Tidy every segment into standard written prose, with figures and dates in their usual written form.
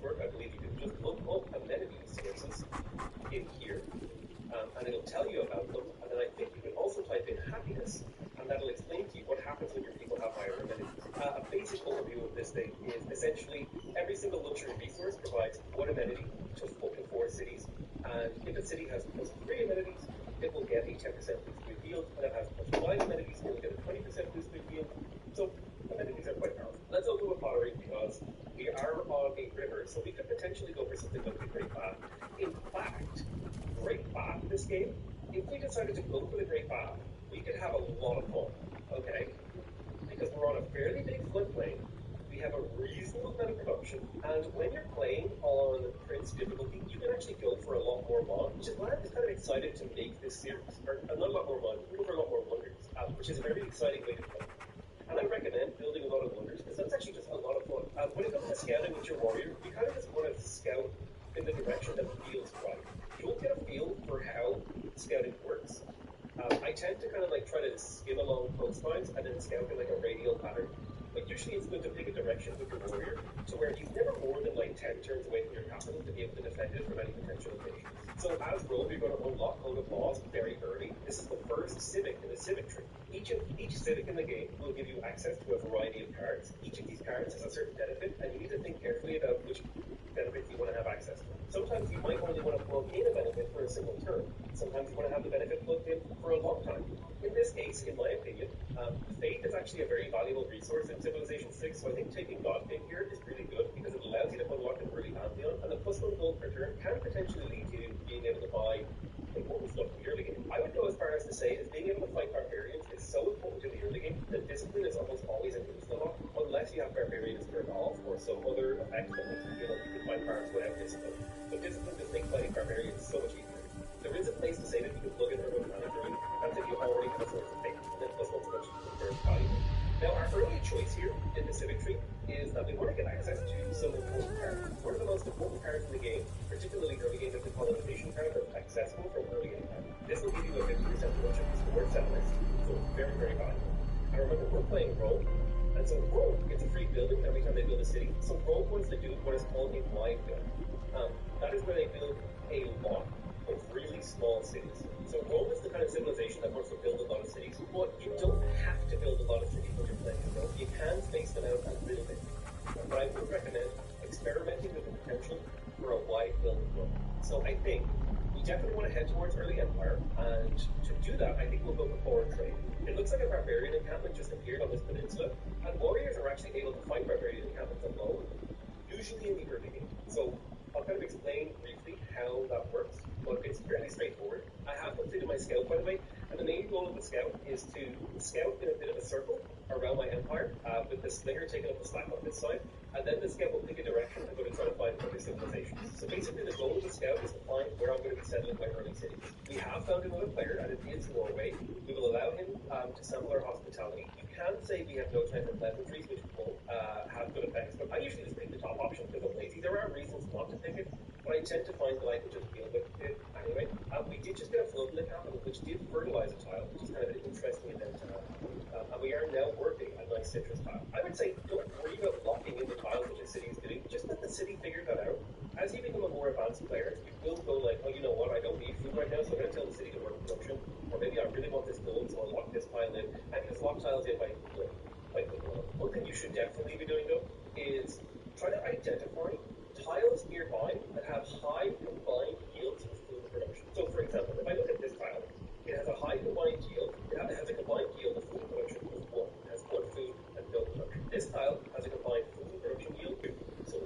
work. I believe you can just look up amenity sources in here, and it'll tell you about them. And then I think you can also type in happiness, and that'll explain to you what happens when your people have higher amenities. A basic overview of this thing is essentially every single luxury resource provides one amenity to up to 4 cities, and if a city has +3 amenities, it will get a 10% boost in yield, and if it has +5 amenities, it will get a 20% boost in yield. So amenities are quite powerful. Let's open with pottery because we are on a river, so we could potentially go for something like the Great Bath. In fact, Great Bath in this game, if we decided to go for the Great Bath, we could have a lot of fun, okay? Because we're on a fairly big floodplain, we have a reasonable amount of production, and when you're playing on Prince difficulty, you can actually go for a lot more mod, which is why I'm just kind of excited to make this series. Or not a lot more mod, we can go for a lot more wonders, which is a very exciting way to play. And I recommend building a lot of wonders, because that's actually just a lot of fun. When it comes to scouting with your warrior, you kind of just want to scout in the direction that feels right. You'll get a feel for how scouting works. I tend to kind of like try to skim along coastlines and then scout in like a radial pattern. But usually it's good to pick a direction with your warrior to where he's never more than like 10 turns away from your capital to be able to defend it from any potential invasions. So as Rogue, you're going to unlock Code of Laws very early. This is the first civic in the civic tree. Each civic in the game will give you access to a variety of cards. Each of these cards has a certain benefit, and you need to think carefully about which benefits you want to have access to. Sometimes you might only want to plug in a benefit for a single turn. Sometimes you want to have the benefit plugged in for a long time. In this case, in my opinion, Faith is actually a very valuable resource in Civilization 6, so I think taking God King here is really good because it allows you to unlock an early Pantheon, and the +1 gold per turn can potentially lead to you being able to buy important stuff in the early game. I would go as far as to say is being able to fight barbarians is so important in the early game that discipline is almost always an insta-lock, unless you have barbarians turned off or some other effect that makes you can fight barbs without discipline. But discipline just makes fighting barbarians so much easier. There is a place to say that you can plug in urban management. That's if you already have a source of faith, and then +1 production is very valuable. Now, our early choice here in the civic tree is that we want to get access to some important cards. One of the most important cards in the game, particularly early game, is the colonization card that's accessible from early game. This will give you a 50% production boost for settlers, so it's very, very valuable. And remember, we're playing Rogue, and so Rogue gets a free building every time they build a city. So Rogue wants to do what is called a wide build. That is where they build a lot of really small cities. So Rome is the kind of civilization that wants to build a lot of cities, but you don't have to build a lot of cities when you're playing in Rome. You can space them out a little bit. But I would recommend experimenting with the potential for a wide build of Rome. So I think we definitely want to head towards early Empire, and to do that, I think we'll go for foreign trade. It looks like a barbarian encampment just appeared on this peninsula, and warriors are actually able to fight barbarian encampments alone, usually in the early game. So I'll kind of explain briefly how that works, but it's fairly straightforward. I have completed my scout, by the way, and the main goal of the scout is to scout in a bit of a circle around my empire, with the slinger taking up the slack on this side, and then the scout will pick a direction and go to try to find other civilizations. So basically the goal of the scout is to find where I'm going to be settling my early cities. We have found another player, and it is Norway. We will allow him to sample our hospitality. You can say we have no time for pleasantries, which will have good effects, but I usually just pick the top option because I'm lazy. There are reasons not to pick it, but I tend to find that I can just deal with it anyway. We did just get a flood in the capital, which did fertilize a tile, which is kind of an interesting event to have happen. And we are now working a nice citrus tile. I would say don't worry about locking in the tiles that your city is doing. Just let the city figure that out. As you become a more advanced player, you will go like, oh, you know what, I don't need food right now, so I'm going to tell the city to work production. Or maybe I really want this gold, so I'll lock this tile in. And just lock tiles in by clicking on them. One thing you should definitely be doing, though, is try to identify tiles nearby that have high combined yields for food production. So, for example, if I look at this tile, it has a high combined yield. It has a combined yield of food production of 1. It has 1 food and no production. This tile has a combined food production yield of 2. So,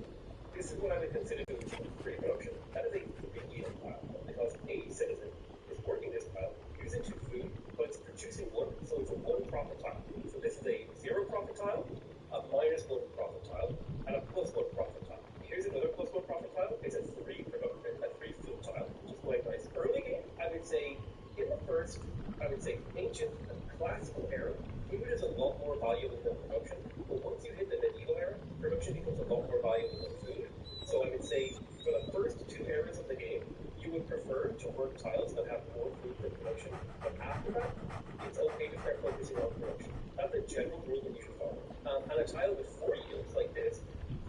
this is what I would consider to be free production. That is a 3 yield tile because a citizen is working this tile, using 2 food, but it's producing 1, so it's a 1 profit tile. So, this is a 0 profit tile, a -1 profit tile, and a +1 profit tile. Here's another +1 profit tile. It's a 3 food tile, which is quite nice. Early game, I would say in the first, ancient and classical era, food is a lot more valuable than production. But once you hit the medieval era, production becomes a lot more valuable than food. So I would say for the first 2 eras of the game, you would prefer to work tiles that have more food than production. But after that, it's okay to start focusing on production. That's a general rule that you should follow. And a tile with 4 yields like this,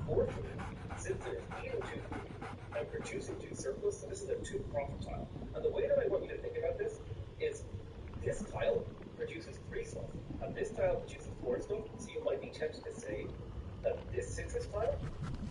4 food, citizens eating two food and producing two surplus, so this is a two profit tile. And the way that I want you to think about this is this tile produces three stuff, and this tile produces four stuff. So you might be tempted to say that this citrus tile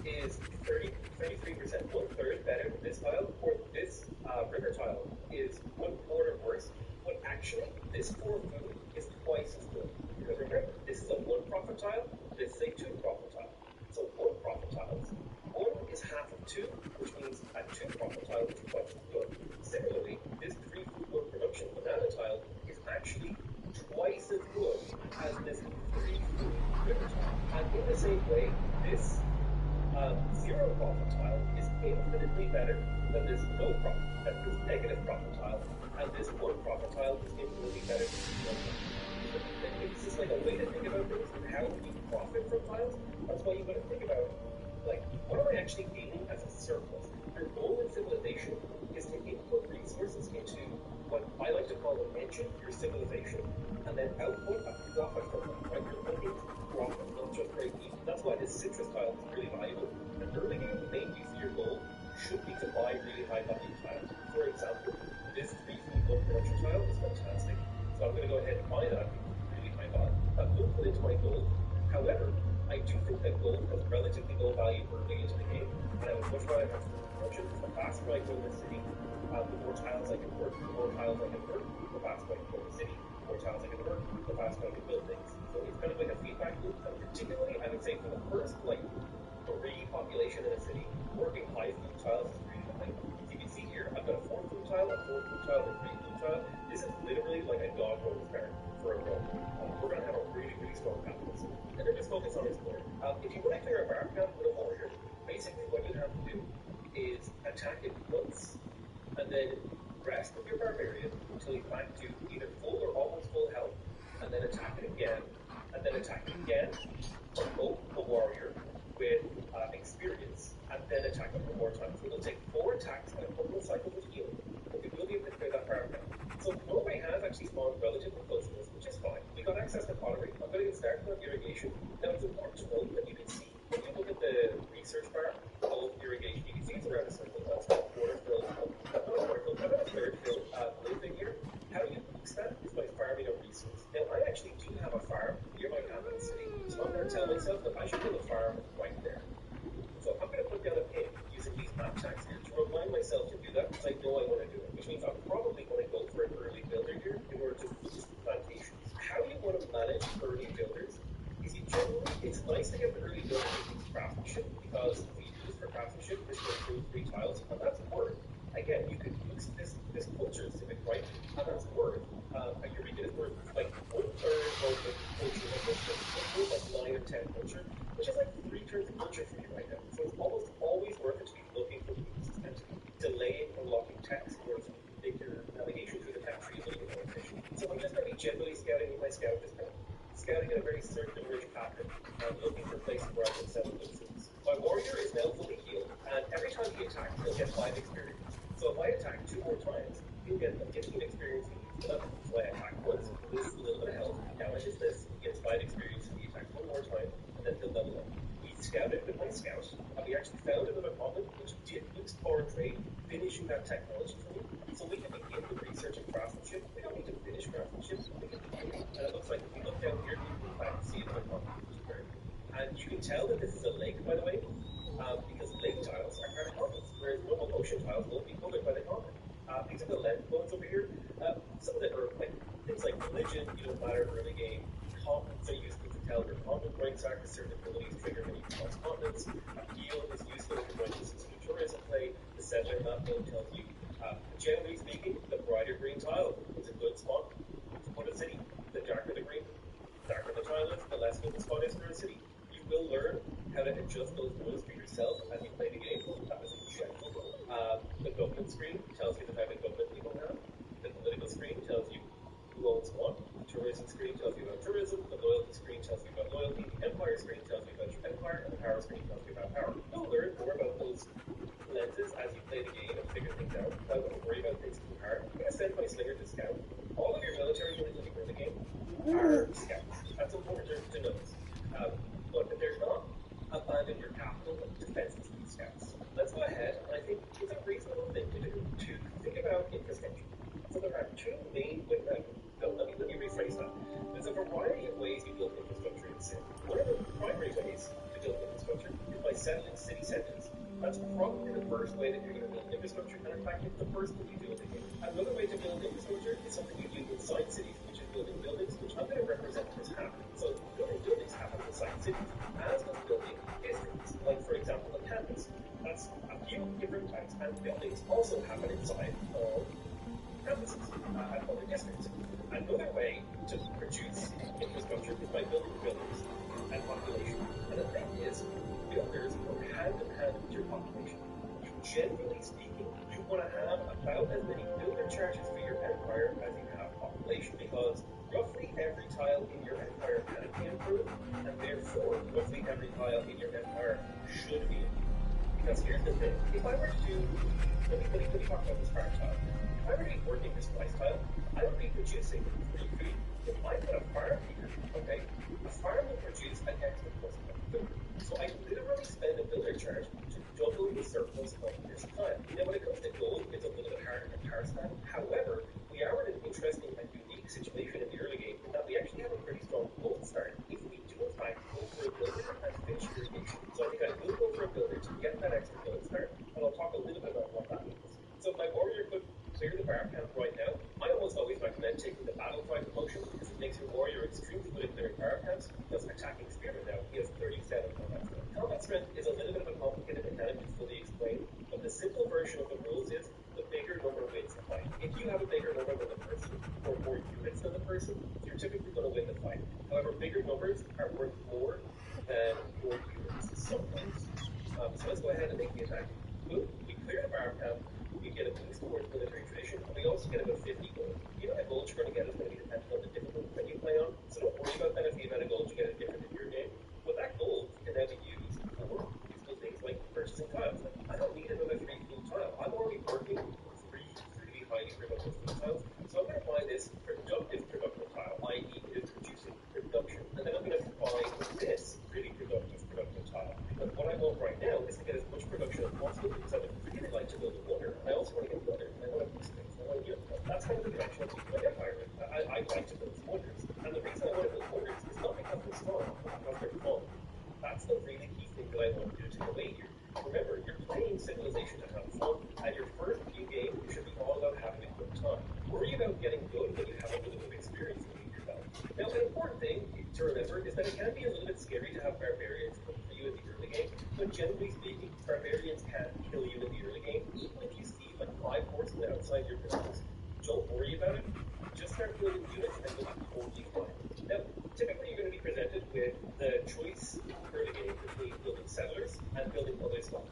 is 33%, one third better than this tile, or this river tile is one quarter worse. But actually, this four food is twice as good. Because remember, this is a one profit tile, this is a two profit tile. So one profit tiles, one is half of two, which means a two profit tile is twice as good. Similarly, this three food one production banana tile is actually twice as good as this three food river tile. And in the same way, this zero profit tile is infinitely better than this no profit, this negative profit tile, and this one profit tile is infinitely better than this no profit. It's just like a way to think about things and how we profit from tiles. That's why you got to think about, like, what am I actually feeling as a surplus? Your goal in civilization is to input resources into what I like to call an engine, your civilization, and then output a profit from that, right? You're looking to profit, not just break even. That's why this citrus tile is really valuable. And early game, the main use of your goal should be to buy really high value tiles. For example, this 3 food 1 production tile is fantastic. So I'm going to go ahead and buy that because it's really high value. That will put into my gold. However, I do think that gold has relatively low value early into the game, and I would much rather have food production. The faster I grow the city, the more tiles I can work. The more tiles I can work, the faster I can grow the city. The more tiles I can work, the faster I can build things. So it's kind of like a feedback loop. And particularly, I would say for the first like three population in a city, working high food tiles is really valuable. So you can see here, I've got a 4 food tile, a 4 food tile, a 3 food tile. This is literally like a dog rolls fair for a row. We're going to have a really, really strong capitalism. And then just focus on exploring. If you want to clear a bar camp with a warrior, basically what you have to do is attack it once, and then rest with your barbarian until he's back to either full or almost full health, and then attack it again, and then attack it again, promote the warrior with experience, and then attack it one more time. So it'll take 4 attacks and a couple of cycles of healing, but we will be able to clear that bar camp. So Norway has actually spawned relatively close to this, which is fine. We got access to pottery. I'm going to get started on irrigation. Now it's important to note that you can see, when you look at the research bar of irrigation, you can see it's around a circle. That's a quarter fill, not a quarter fill, about a third fill blue thing here. How you boost that is by farming a resource. Now I actually do have a farm near my capital city, so I'm going to tell myself that I should build a farm right there. So I'm going to put down a pin using these map tags here to remind myself to do that because I know I want to do it, which means I'm probably going to go for an early builder here in order to boost plantations. How you want to manage early builders is you generally, it's nice to get the early builder to use craftsmanship because if you use for craftsmanship, this will improve 3 tiles, and that's worth. Again, you could boost this culture civic, right? And that's worth. Eureka is worth like 1/3 of the culture of this thing. It's worth like 9 or 10 culture, which is like 3 turns of culture for you right now. So it's almost always worth it to be looking for boosts and to be delaying unlocking text in order to make your navigation through the text tree a little bit more efficient. So I'm just going to be generally scouting with my scout, just kind of scouting in a very circular pattern and looking for places where I can settle good cities. My warrior is now fully healed, and every time he attacks, he'll get 5 experience. So if I attack 2 more times, he'll get the 15 experience he needs for that. So I attack once, he loses a little bit of health, he damages this, he gets 5 experience, and he attacks 1 more time, and then he'll level up. We scouted with my scout, and we actually found another continent which did boost foreign trade, finishing that technology for me. So we can begin with research and craftsmanship. We don't need to finish craftsmanship, we can begin it. And it looks like if we look down here, we can in fact see another continent, which is very cool. And you can tell that this is a lake, by the way, because lake tiles are part of continents, whereas normal ocean tiles won't be covered by the continent. These are the lens modes over here. Some of them are like things like religion, you don't matter early game. Continents are useful to tell where continent ranks are because certain abilities trigger when you cross continents. Appeal is useful if you're going to listen to a tourism play. The settler map mode tells you, generally speaking, the brighter green tile is a good spot to put a city. The darker the green, darker the tile is, the less good the spot is for a city. You will learn how to adjust those rules for yourself as you play the game. That was a gentle roll. The government screen tells you the type of government people have. The political screen tells you who owns what. The tourism screen tells you about tourism. The loyalty screen tells you about loyalty. The empire screen tells you about your empire. And the power screen tells you about power. You'll learn more about those lenses as you play the game and figure things out. I wouldn't worry about things too hard. I'm going to send my slinger to scout. All of your military units in the early game are scouts. That's important to notice. But if they're not, abandon your capital and defenses these scouts. two main ways. No, let me rephrase that. There's a variety of ways you build infrastructure in Sim. One of the primary ways to build infrastructure is by settling city centers. That's probably the first way that you're going to build infrastructure, and in fact, it's the first thing you do in the game. Another way to build infrastructure is something you do inside cities, which is building buildings, which I'm going to represent as happening. So building buildings happens inside cities, as does building districts, like for example a campus. That's a few different types, and buildings also happen inside of campuses and other districts. Another way to produce infrastructure is by building buildings and population. And the thing is, builders go hand in hand with your population. Generally speaking, you want to have about as many builder charges for your empire as you have population, because roughly every tile in your empire can be improved, and therefore roughly every tile in your empire should be improved. Because here's the thing, if I were to do, let me talk about this farm tile. If I were to be working this rice tile, I would be producing free food. If I put a farm here, okay, a farm will produce an extra plus of food. So I literally spend a builder charge to double the surplus of this tile. Now when it comes to gold, it's a little bit harder to parse that. However, we are in an interesting and unique situation in the early game in that we actually have a pretty strong gold start if we do in fact go for a builder and finish irrigation. So I think I will go for a builder to get that extra gold start, and I'll talk a little bit about what that means. So my warrior could clear the bar camp right now. I almost always recommend taking the battle cry promotion because it makes your warrior extremely good at clearing bar camps. Because attacking spearman now, he has 37 combat strength. Combat strength is a little bit of a complicated mechanic to fully explain, but the simple version of the rules is the bigger number wins the fight. If you have a bigger number than the person, or more units than the person, you're typically going to win the fight. However, bigger numbers are worth more than more units sometimes. So let's go ahead and make the attack. Boom, we clear the bar camp. We get a boost towards military tradition, and we also get about 50 gold. The amount of gold you're going to get is going to be dependent on the difficulty that you play on, so don't worry about that if the amount of gold you get is different in your game. But that gold can now be used for useful things like purchasing tiles. Like, I don't need another 3 food tile. I'm already working 3 really highly productive food tiles, so I'm going to buy this productive tile, i.e. it is producing production, and then I'm going to buy this really productive tile, because what I want right now is to get as much production as possible, because I would really like to build a wonder, and I also want to get wonder, and I want to boost things, and I want to, that's kind of the direction I'm taking my empire in. I like to build wonders, and the reason I want to build wonders is not because they're strong, but because they're fun. That's the really key thing that I want you to take away here. Remember, you're playing Civilization to have fun, and your first few games should be all about having a good time. Worry about getting good when you have a little bit of experience under your belt. Now, an important thing to remember is that it can be a little bit scary to have barbarians cook for you in the early game, but generally speaking, barbarians can kill you in the early game, even if you see like 5 horsemen outside your buildings. Don't worry about it. Just start building units and you'll be totally fine. Now, typically you're going to be presented with the choice early game between building settlers and building other stuff.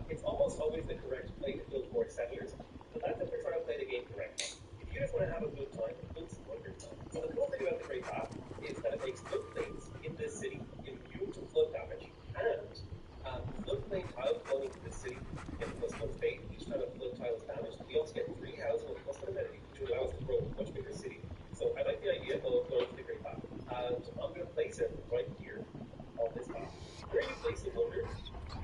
It's almost always the correct play to build more settlers, but that's if we're trying to play the game correctly. If you just want to have a good time, build some wonder time. So the cool thing about the Great Path is that it makes floodplains in this city immune to flood damage, and floodplain tiles going into this city get +1 faith each time a flood tile is damaged. We also get 3 housing and +1 amenity, which would allow us to grow a much bigger city. So I like the idea of going to the Great Path, and I'm going to place it right here on this path. Where you place the wonders,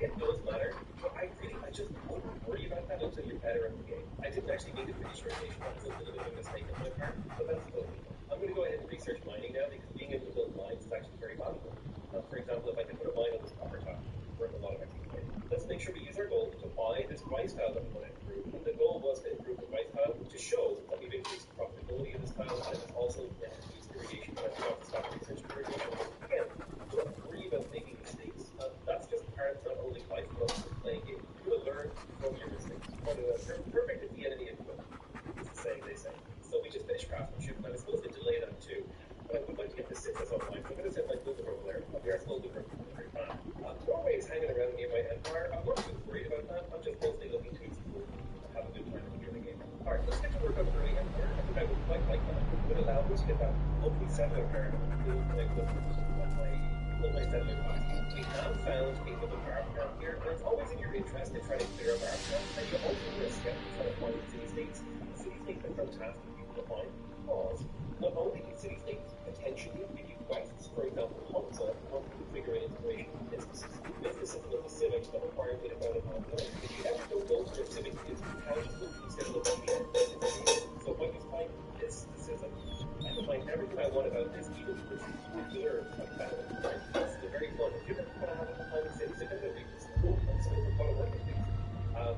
it does matter, but I just wouldn't worry about that until you're better at the game. I didn't actually mean to finish irrigation. That was a little bit of a mistake on my part, but that's totally fine. I'm going to go ahead and research mining now, because being able to build mines is actually very valuable. For example, if I can put a mine on this copper tile, it's worth a lot of XP. Let's make sure we use our gold to buy this rice tile that we want to improve. And the goal was to improve the rice tile to show that we've increased the profitability of this tile, and it's also reduced irrigation, but I have to stop researching irrigation. Again, don't worry about making mistakes. That's just part of not only life, but also playing games. You're going to learn from your mistakes. Perfect is the enemy of good, is the saying they say. So we just finished craftsmanship, and I was supposed to delay that too, but I would like to get the citrus online, so I'm going to send my builder over there. We are slowly working on the Great Path. Norway is hanging around near my empire. I'm not too worried about that. I'm just mostly looking to explore and have a good time in the early game. Alright, let's get to work on early empire. I think I would quite like that. It would allow me to get that lovely settler card and build my settler class. We have found a little barb camp here, and it's always in your interest to try to clear a barb camp, and you also want to step to try to find city-states. City-states are fantastic people to find, because not only can city-states potentially give you quests, for example, Hamza wants to configure an integration with businesses. Businesses look at civics that require a bit of online. If you ever don't know where civics is, you can just look at the schedule at the end. It's amazing. So what you find thing I want about this, even this particular battle, right? This is a very fun. If you ever want to have a time in cities, I'm going to read this. I'm just going to want to work with these.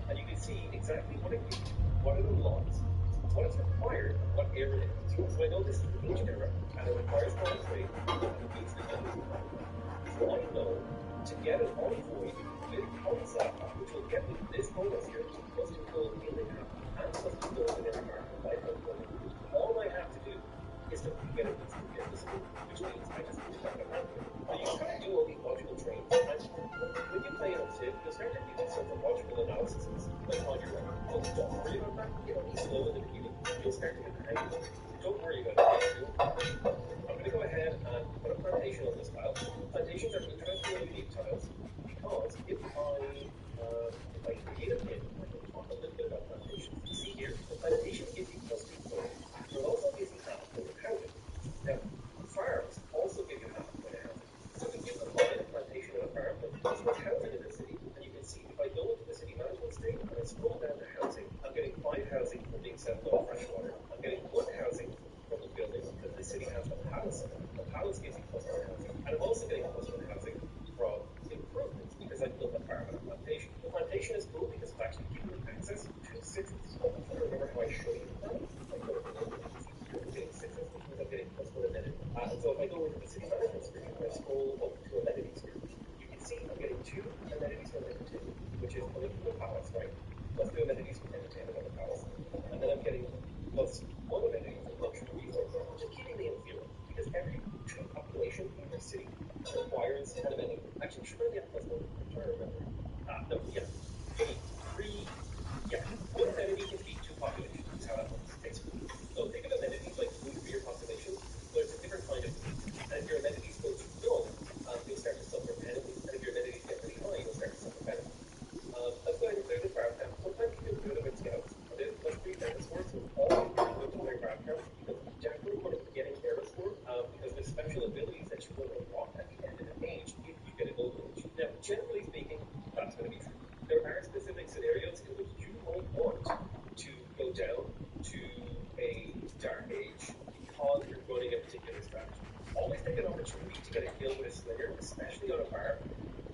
And you can see exactly what it gives you, what it unlocks, what it's required, and what era it is. So I know this is the ancient era, and it requires foreign trade, and it means the use of foreign trade. So I know to get an envoy with concept, which will get me this bonus here, plus to go in the capital, and plus to go in the environment life of building. All I have to do is to get a piece of industry, which means I just need to have a handle. Now you can kind of do all these logical trains, and when you play on Civ, you'll start to do these sorts of logical analyses like on your own. So don't worry about that. It'll be slow in the beginning. You'll start to get the hang of it. So don't worry about it. I'm going to go ahead and put a plantation on this tile. Plantations are interesting and unique tiles because if I create a pin, I can talk a little bit about plantations. You see here, the plantation gives you plus 2 soil, but it also gives you half a point of housing. Now, farms also give you half a point of housing. So if you combine a plantation and a farm, that's what's housing in the city. And you can see if I go into the city management screen and I scroll down to housing, I'm getting 5 housing from being settled on fresh water. I'm getting 1 housing from the buildings because this city has the palace in it. The palace gives you plus 1 housing. And I'm also getting plus 1 housing from improvements because I built a farm and a plantation. The plantation is cool because it's actually giving me access to citrus. I'm trying to remember how I show you that. I go over there, you can see here, I'm getting citrus, which means I'm getting plus 1 amenity. And so if I go into the city management screen and I scroll up to amenities here, you can see I'm getting 2 amenities from entertainment, which is coming from the palace, right? Plus 2 amenities from entertainment at the palace. And then I'm getting plus 1 amenity from luxury resources, which is keeping me in zero because every true population in your city requires an amenity. Actually, you should really get plus 1. I'm trying to remember. No, yeah. You need 3. Yeah, 1 amenity can feed 2 populations, is how that works, basically. So think of amenities like food for your population, but it's a different kind of food. And if your amenities go too low, you'll start to suffer penalties. And if your amenities get really high, you'll start to suffer benefits. Let's go ahead and clear the farm camp. Sometimes you can do it with scouts. I'm getting plus 3 era score, so it's always really good to clear farm camps because generally when it's getting era score, because there's special abilities that you will unlock at the end of an age if you get a golden age. Now, generally speaking, that's going to be true. There are specific scenarios in which you might want to go down to a dark age because you're running a particular strategy. Always take an opportunity to get a kill with a slinger, especially on a farm,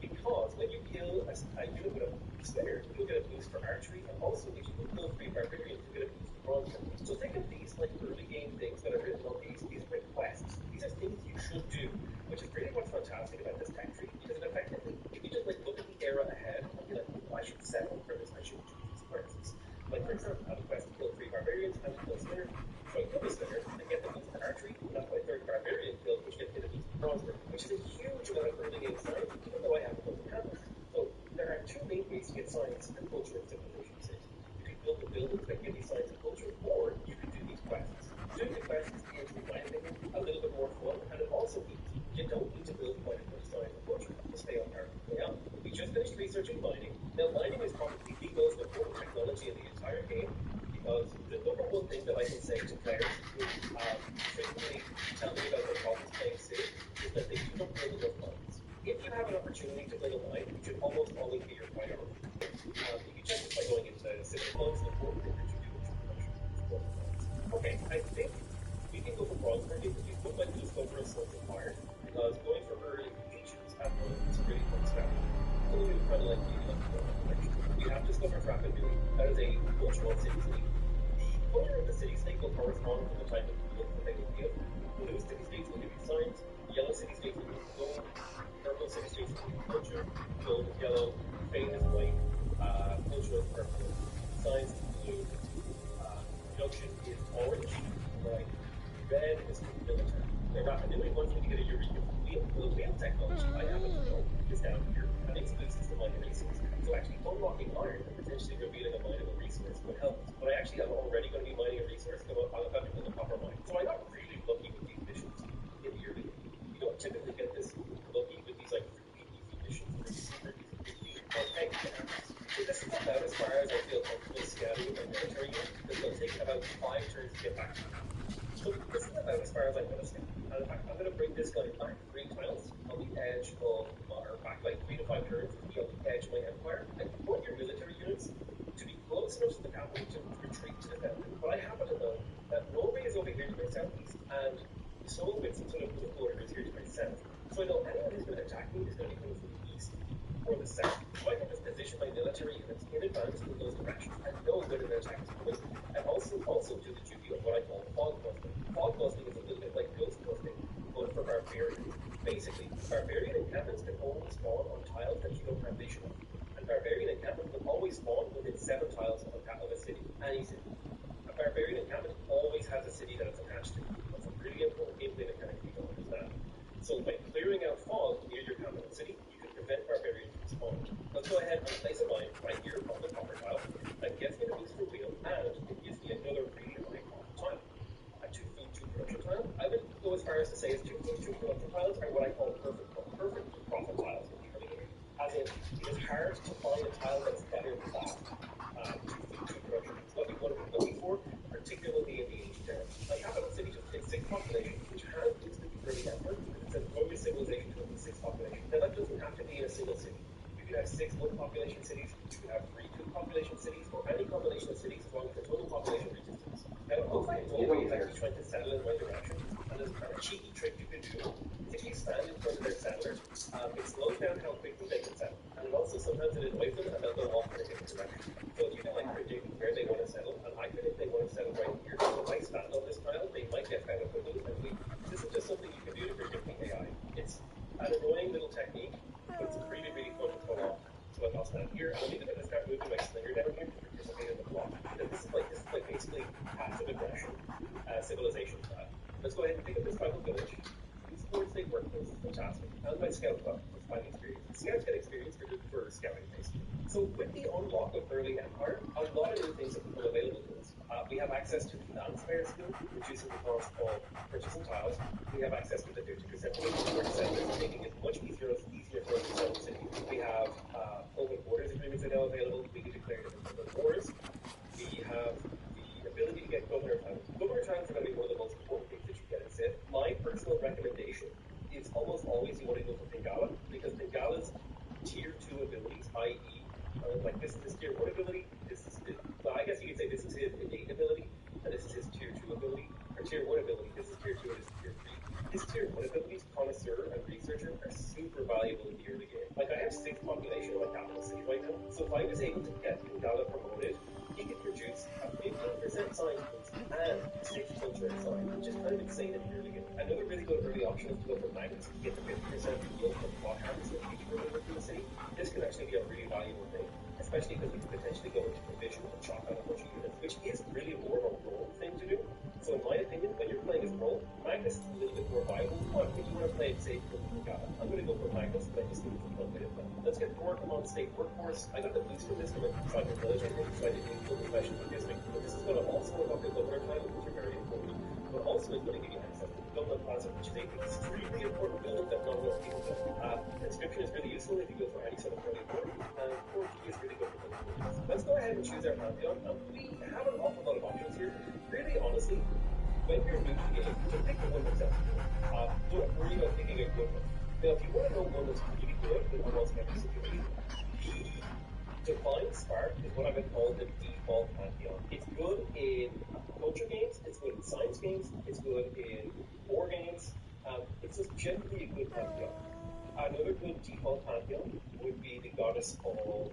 because when you kill a unit with a slinger, you'll get a boost for archery, and also if you can kill 3 barbarians, you'll get a boost for bronze. So think of these like early game things that are written on these. These are like quests. These are things you should do, which is really what's fantastic about this tech tree, because it effectively, if you just like look at the era ahead and be like, oh, I should settle for this, I should do these quests. Like for example, I have a quest to kill 3 barbarians and to kill a slinger. So I kill the slinger and get the boost for archery, and that's my 3rd barbarian kill, which gets me the boost for bronze, which is a huge amount of early game science, even though I haven't built the canvas. So there are 2 main ways to get science and culture in Civilization 6. You can build the buildings that give you science and culture, or you can do these quests. Doing the quests is, in my opinion, a little bit more fun, and it also means you don't need to build quite as much science and culture to stay on par. Yeah, we just finished researching mining. Now, mining is probably the most important technology in the entire game, because the number one thing that I can say to players who frequently tell me about their problems playing Civ is that they do not build enough mines. If you have an opportunity to build a mine, it should almost always be your priority. You can check this by going into Civ. Mine's an important thing that you do in Civilization is building mines. Okay, I think we can go for bronze for because we would like to discover a source of fire, because going for early features at bronze is a really fun strategy. So we would kind of like maybe like go in that direction. We have discovered Rapid Nui. That is a cultural city state. The color of the city state will correspond to the type of field that they will give. Blue city states will give you science, yellow city states will give you gold, purple city states will give you culture, gold is yellow, faith is white, culture is purple, science is blue, production is orange, right? Red is for military. Now, Rapid Nui wants me to get a Eureka wheel. Well, the wheel technology I happen to know is down here, and its boost is the mining resource. So actually unlocking iron and potentially revealing a mineable resource would help. But I actually am already going to be mining a resource, so I'm about to build a copper mine. So I got really lucky with these missions in the early game. You don't typically get this lucky with these like really easy missions where you see where these really fun things can happen. So this is about as far as I feel comfortable scouting with my military unit, because it'll take about 5 turns to get back to the camp. So this is about as far as I'm going to scout. And in fact, I'm going to bring this guy back 3 tiles on the edge of or back like 3 to 5 turns to be on the edge of my empire. And you want your military units to be close enough to the capital to retreat to defend it. But I happen to know that Norway is over here to my southeast, and so with some sort of political orders here to my south. So I know anyone who's going to attack me is going to be coming from the east or the south. So I can just position my military units in advance in those directions and know when an attack is coming. And also do the duty of what I call fog busting. Fog busting is a little bit like ghost busting, but for barbarian. Basically, barbarian encampments can only spawn on tiles that you don't have vision of. And barbarian encampments will always spawn within 7 tiles of a city, any city. A barbarian encampment always has a city that it's attached to. That's a really important gameplay mechanic for you to understand. So by clearing out fog near your capital city, you can prevent barbarians from spawning. Let's go ahead and place a mine right here on the copper tile. That gets me the boost for wheel, and it gives me another really high profit tile. A 2 food, 2 production tile. I would go as far as to say is 2 food, 2 production tiles are what I call perfect profit tiles in the early game. As in, it is hard to find a tile that is better than that. 2 food, 2 production. It's what you want to be looking for, particularly in the ancient era. My capital city just hit 6 population, which has boosted the early effort because it says grow your civilization to at least 6 population. Now that doesn't have to be in a single city. You could have 6 1 population cities, you could have 3 2 population cities, or any combination of cities as long as the total population reaches 6. Now it looks like Norway is actually trying to settle in my direction, and there's a cheeky trick you can do. If you stand in front of their settlers, it slows down how quickly they can settle, and it also sometimes it annoys them and they'll go off in a different direction. So if you can like predict where they want to settle, and I predict they want to settle right here, so if I stand on this tile, they might get fed up with me and leave. This is just something you can do to predict the AI. It's an annoying little technique, but it's really, really fun to pull off. So I'll stand here, and I'm even going to start moving my slinger down here to participate in the block. Because this is like basically passive aggression, civilization style. Let's go ahead and pick up this tribal village. Use forward state workforce is fantastic. And my scout buff is 5 experience. Scouts get experience for scouting, basically. So with the unlock of early empire, a lot of new things have become available to us. We have access to the Landsfair skill, reducing the cost of purchasing tiles. We have access to the 50% for settlers, making it much easier for us to settle cities. We have open borders agreements are now available. We can declare independent wars. We have the ability to get governor titles. Governor titles are going to be one of the most important things that you get in Civ. My personal recommendation is almost always you want to go for Pingala, because Pingala's tier 2 abilities, i.e., like this is his tier 1 ability, well, I guess you could say this is his innate ability, and this is his tier 2 ability, or tier 1 ability, this is tier 2 and this is tier 3. His tier 1 abilities, Connoisseur and Researcher, are super valuable in the early game. Like, I have 6 population in my capital city right now, so if I was able to get Pingala promoted, he could produce a 15% science boost and 6 culture and science, which is kind of insane in the early game. Another really good early option is to go for Magnus. You get the 50% yield from clock harvesting each removal from the city. This can actually be a really valuable thing, especially because we can potentially go into provision and chop out a bunch of units, which is really more of a role thing to do. So in my opinion, when you're playing as role, Magnus is a little bit more viable. But if you want to play it safe with Pingala, I'm going to go for Magnus, but I just think it's a fun way to play. Let's get Dork on state workforce. I got the boost from this from a tribal village, I think, so I didn't need to build a special logistic. But this is going to also unlock the governor title, which are very important. But also is going to give you access to the Dublin Plaza, which is an extremely important building that not enough people do. Conscription is really useful if you go for any sort of early war, and Portuguese is really good for building buildings. Let's go ahead and choose our pantheon. We have an awful lot of options here. Really, honestly, when you're new to the game, just pick the one that's sensible. Don't worry about picking a good one. Now, if you want to know one that's really good in almost every situation, the Divine Spark is what I would call the default pantheon. It's good in culture games, it's good in science games, it's good in war games. It's just generally a good pantheon. Another good default pantheon would be the goddess of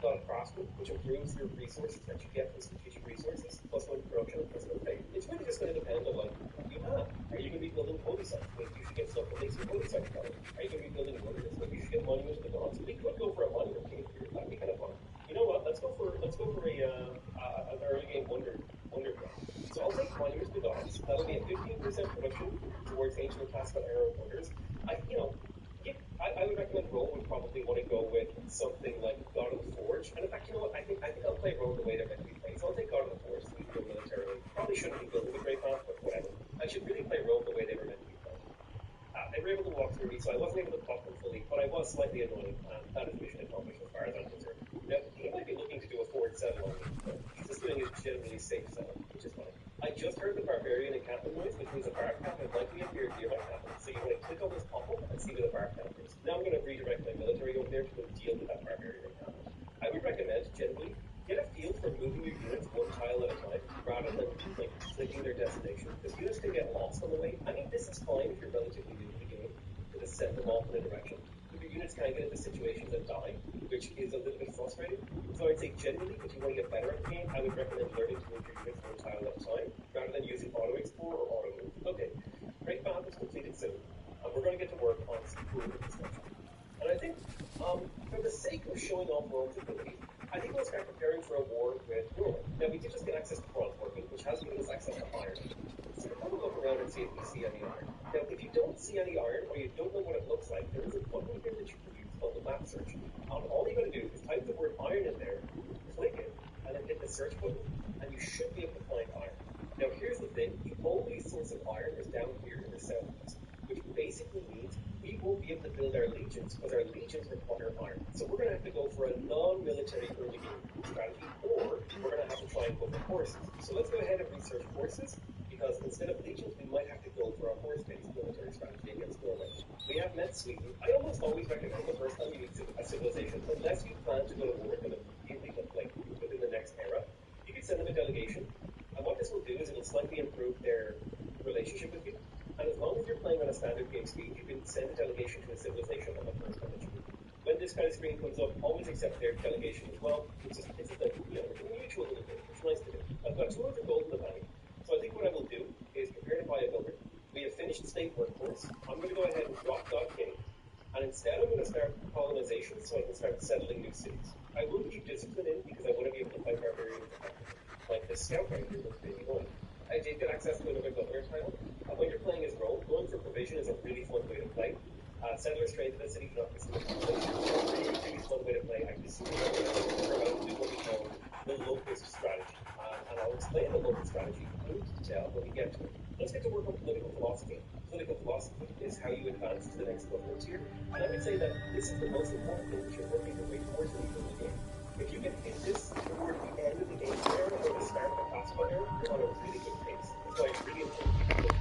God of Craftsman, which improves your resources that you get from strategic resources, +1 production and +1 faith. It's really just going to depend on like what you have. Are you going to be building holy sites? Maybe you should get stuff that makes your holy sites better. Are you going to be building wonders? Maybe you should get Monument of the Gods. We could go for a Monument game here. That'd be kind of fun. You know what? Let's go for an early game wonder plan. So I'll take Monument of the Gods. That'll be a 15% production towards Ancient and Classical Era of Wonders. I would recommend Roll would probably want to go with something like God of the Forge. And in fact, you know what? I think I'll play Roll the way they're meant to be played. So I'll take God of the Forge to lead the militarily. Probably shouldn't be building the Great Path, but whatever. I should really play Roll the way they were meant to be played. They were able to walk through me, so I wasn't able to pop them fully, but I was slightly annoying, and that is mission accomplished as far as I'm concerned. Now, he might be looking to do a forward settle on me, but he's just doing his generally safe settle, which is fine. I just heard the barbarian encampment noise, which means a bark camp has likely appeared near my capital. So you want to click on this pop-up and see where the bark camp is. Now I'm going to redirect my military over there to go deal with that barbarian encampment. I would recommend, generally, get a feel for moving your units one tile at a time, rather than like clicking their destination, because units can get lost on the way. I mean, this fine if you're relatively new to the game to just send them off in a direction. But your units can get into situations and die, which is a little bit frustrating. So I'd say generally, if you want to get better at the game, I would recommend learning to move your units one tile at a time, rather than using auto explore or auto move. Okay, Great Path is completed soon, and we're going to get to work on some cool infrastructure. And I think, for the sake of showing off Rome's abilities, I think we'll start preparing for a war with Norway. Now, we did just get access to bronze working, which has given us access to iron. So we'll have a look around and see if we see any iron. Now, if you don't see any iron, or you don't know what it looks like, there is a button here that you can use called the map search. And all you got to do is type the word iron in there, click it, and then hit the search button, and you should be able to find iron. Now, here's the thing. The only source of iron is down here in the southwest, which basically means we won't be able to build our legions because our legions require iron. So we're going to have to go for a non-military early game strategy, or we're going to have to try and go for horses. So let's go ahead and research horses, because instead of legions, we might have to go for a horse-based military strategy against Norway. We have met Sweden. I almost always recommend the first time you meet a civilization, unless you plan to go to war with them immediately, like within the next era, you can send them a delegation. And what this will do is it will slightly improve their relationship with you. And as long as you're playing on a standard game speed, you can send a delegation to a civilization on the first time that you meet. When this kind of screen comes up, always accept their delegation as well. It's just a mutual little thing. It's nice to do. I've got 200 gold in the bank, so I think what I will do is prepare to buy a builder. We have finished state workforce. I'm going to go ahead and drop God King, and instead I'm going to start colonization so I can start settling new cities. I will keep discipline in because I want to be able to fight barbarians effectively. Like this scout right here looks really good. I did get access to another governor title. When you're playing as Rome, going for provision is a really fun way to play. Settlers trade to the city, not the city population. Really, really fun way to play. I just we're about to do what we call the locust strategy. And I'll explain the locust strategy in detail when we get to it. Let's get to work on political philosophy. Political philosophy is how you advance to the next government tier. And I would say that this is the most important thing that you're working your way towards when you build the game. If you can hit this toward the end of the game era or the start of the classical era, you're on a really good pace. That's why it's really important to keep going.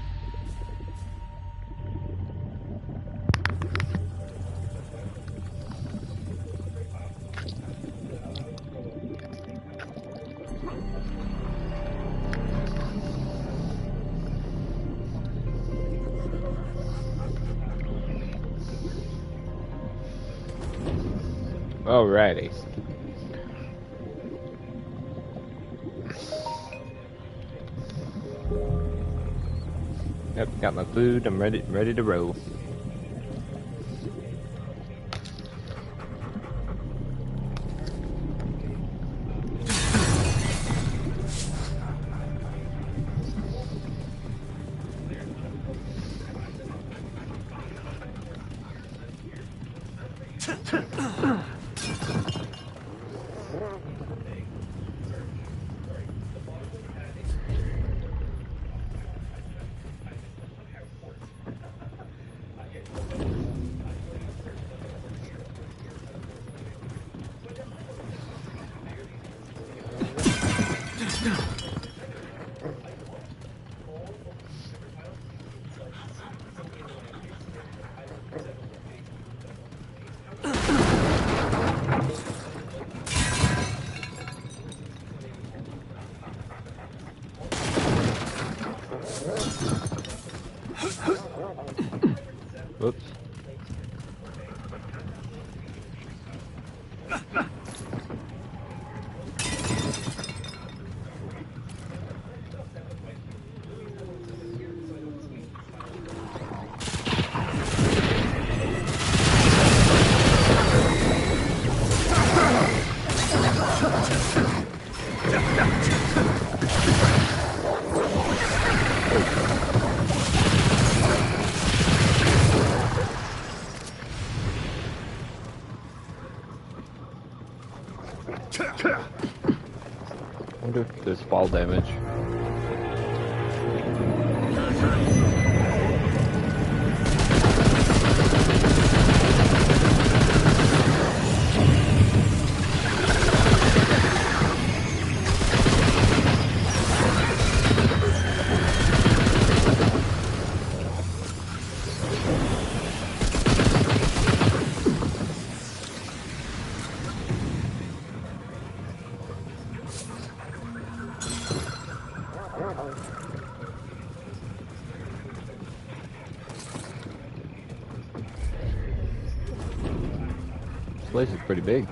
Alrighty. Yep, got my food. I'm ready to roll. Whoops. I wonder if there's fall damage. This place is pretty big.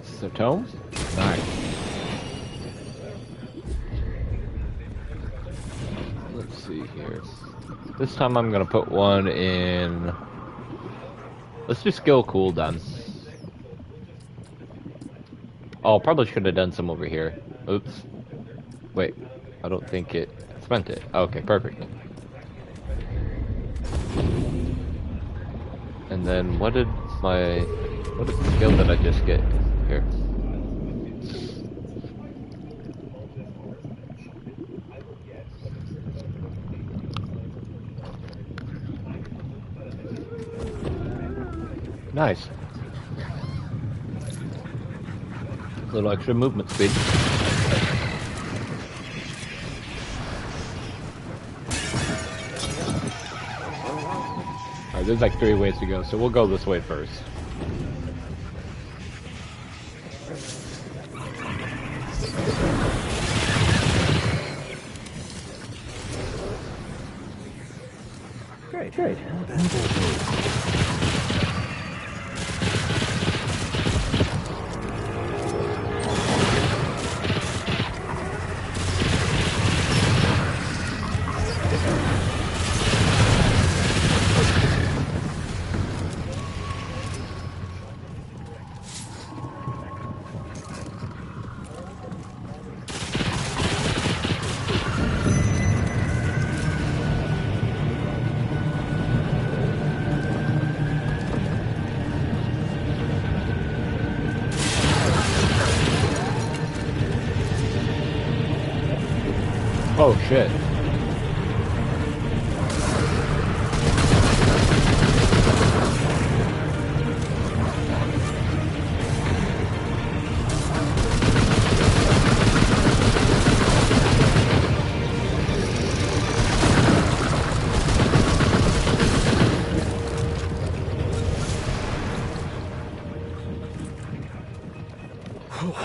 Is this a tome? Nice. Let's see here. This time I'm gonna put one in. Let's do skill cooldown. Oh, probably should have done some over here. Oops. Wait, I don't think it spent it. Okay, perfect. And then what did the skill that I just get here? Nice. A little extra movement speed. Alright, there's like 3 ways to go, so we'll go this way first. Great. Oh shit.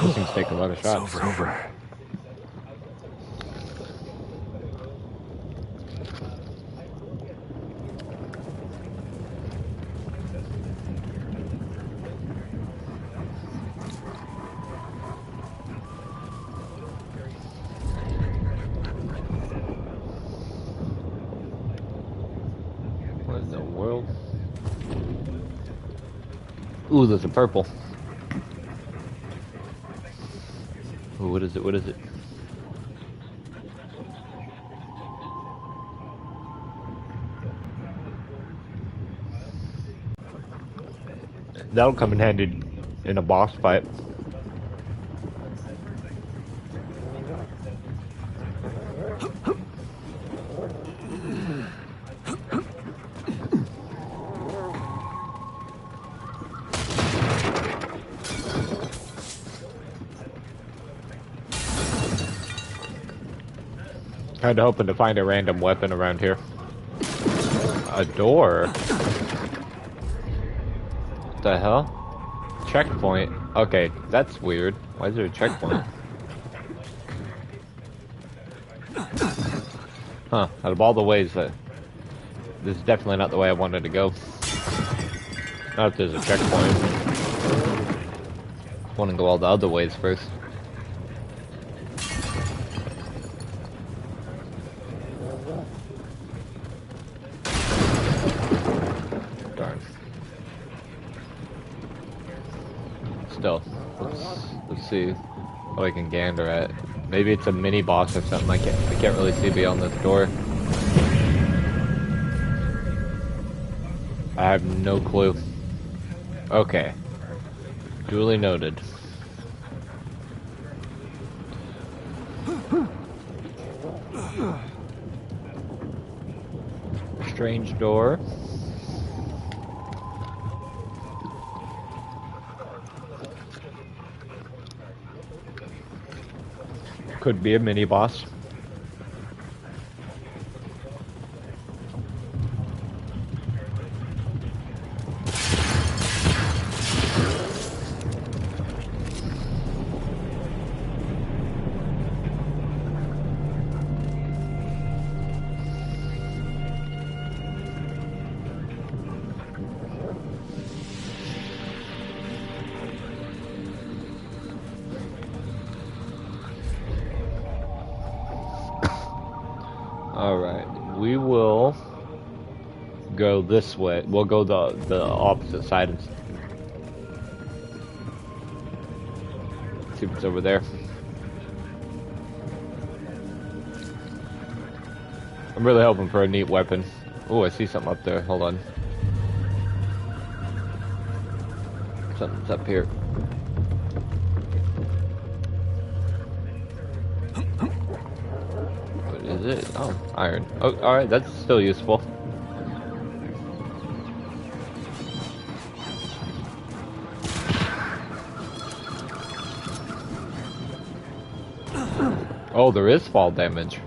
This thing's taking a lot of shots. It's over. What in the world? Ooh, there's a purple. Ooh, what is it? What is it? That'll come in handy in a boss fight. Kinda hoping to find a random weapon around here. A door? What the hell? Checkpoint? Okay, that's weird. Why is there a checkpoint? Huh, out of all the ways that... This is definitely not the way I wanted to go. Not if there's a checkpoint. I want to go all the other ways first. Darn. Still, let's see what I can gander at. Maybe it's a mini boss or something. I can't really see beyond this door. I have no clue. Okay. Duly noted. Strange door. Could be a mini boss. Alright, we will go this way. We'll go the opposite side and see what's over there. I'm really hoping for a neat weapon. Oh, I see something up there. Hold on. Something's up here. What is it? Oh, iron. Oh, alright, that's still useful. Oh, there is fall damage.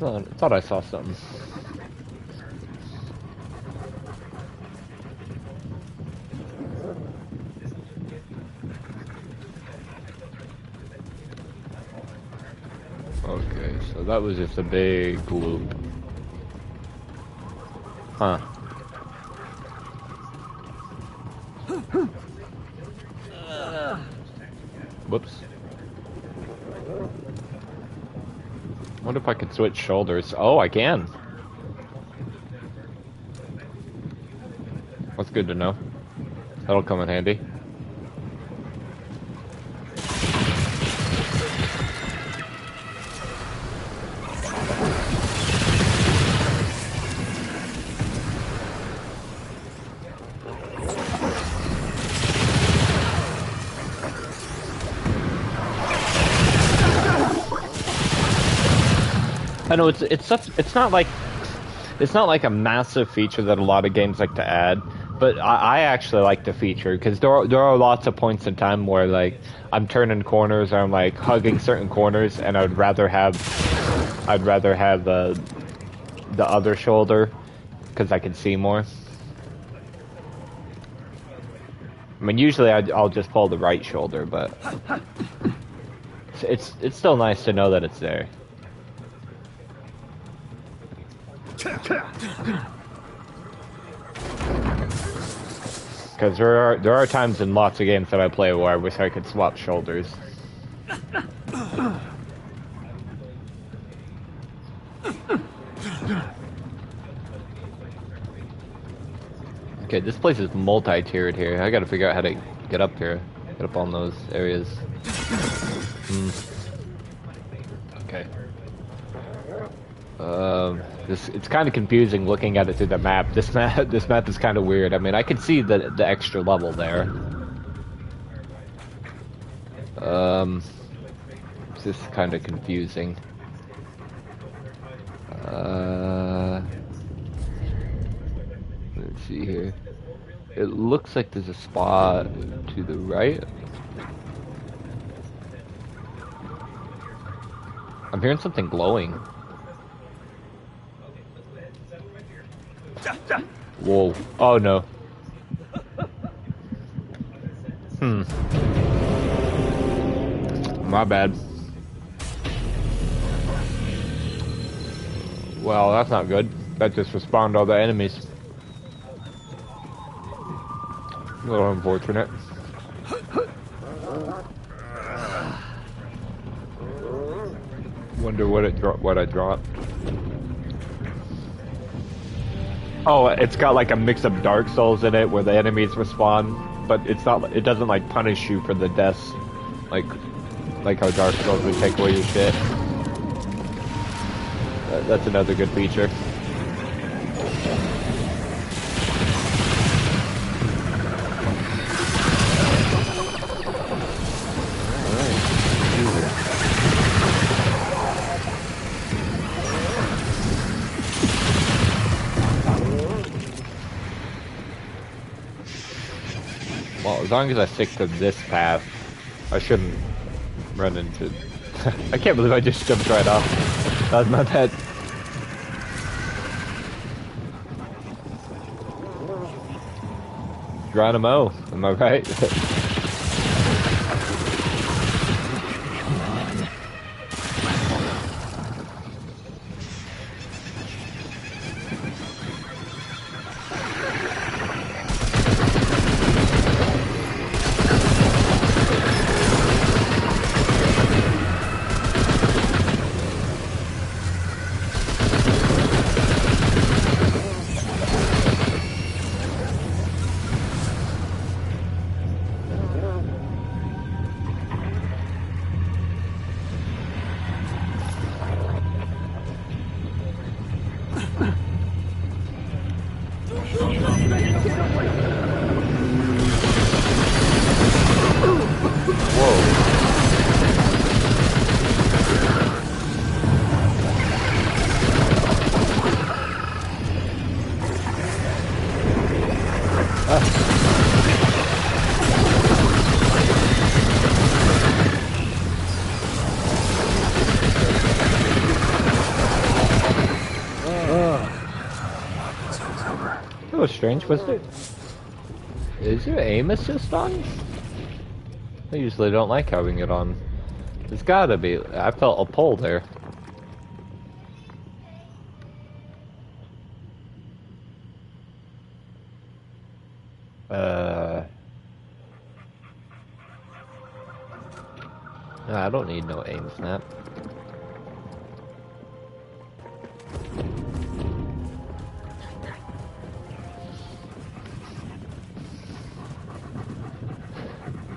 I thought I saw something. Okay, so that was just a big loop. Huh. Whoops. Wonder if I could switch shoulders. Oh, I can. That's good to know. That'll come in handy. I know it's not like a massive feature that a lot of games like to add, but I actually like the feature because there are lots of points in time where like I'm turning corners or I'm like hugging certain corners and I'd rather have the other shoulder because I can see more. I mean, usually I'll just pull the right shoulder, but it's still nice to know that it's there. Because there are times in lots of games that I play where I wish I could swap shoulders. Okay, this place is multi-tiered here. I gotta figure out how to get up here. Get up on those areas. Okay. It's kind of confusing looking at it through the map. This map is kind of weird. I mean, I can see the extra level there. It's just kind of confusing. Let's see here. It looks like there's a spot to the right. I'm hearing something glowing. Whoa. Oh no. My bad. Well, that's not good. That just respawned all the enemies. A little unfortunate. Wonder what I dropped. Oh, it's got like a mix of Dark Souls in it where the enemies respawn, but it doesn't like punish you for the deaths like Like how Dark Souls would take away your shit. That's another good feature. Well, as long as I stick to this path, I shouldn't run into... I can't believe I just jumped right off. That was my bad. Geronimo, am I right? That was strange, was it? Is there aim assist on? I usually don't like having it on. It's gotta be. I felt a pull there. I don't need no aim snap.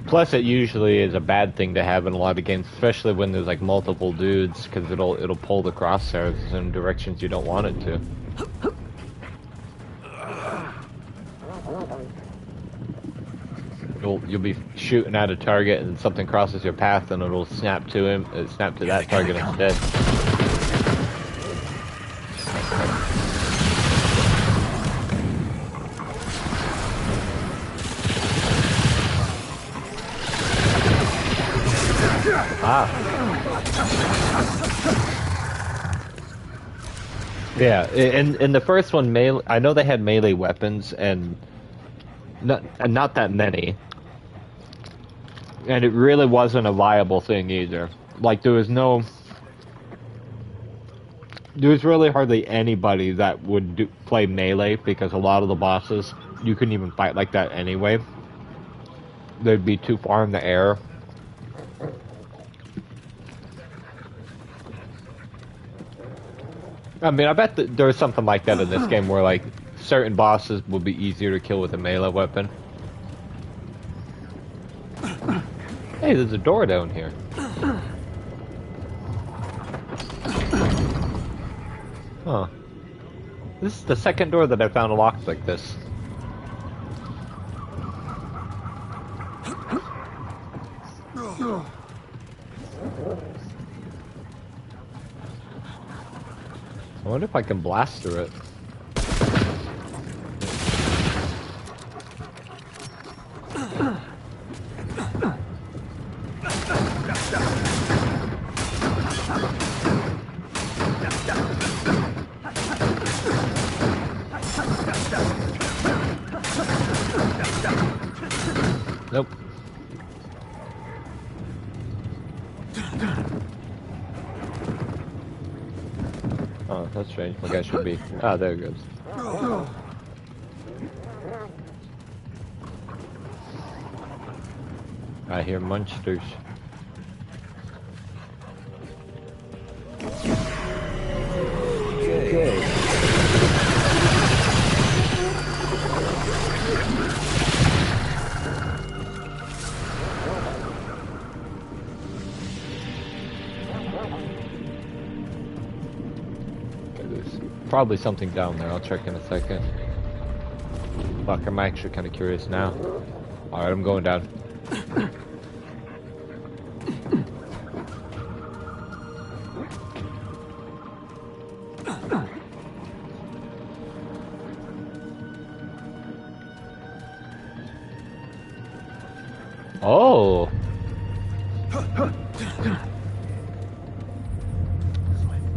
Plus, it usually is a bad thing to have in a lot of games, especially when there's like multiple dudes, because it'll pull the crosshairs in directions you don't want it to. You'll be shooting at a target and something crosses your path and it'll snap to him, snap to that target instead. Ah. Yeah, in the first one, melee, I know they had melee weapons and not that many. And it really wasn't a viable thing either. Like, there was really hardly anybody that would play melee, because a lot of the bosses, you couldn't even fight like that anyway. They'd be too far in the air. I mean, I bet there was something like that in this game where, like, certain bosses would be easier to kill with a melee weapon. Hey, there's a door down here. Huh. This is the second door that I found locked like this. I wonder if I can blast through it. Nope. Oh, that's strange. My guy should be. Ah, there it goes. I hear monsters. Okay. probably something down there. I'll check in a second. Fuck, I'm actually kind of curious now. Alright, I'm going down. Oh!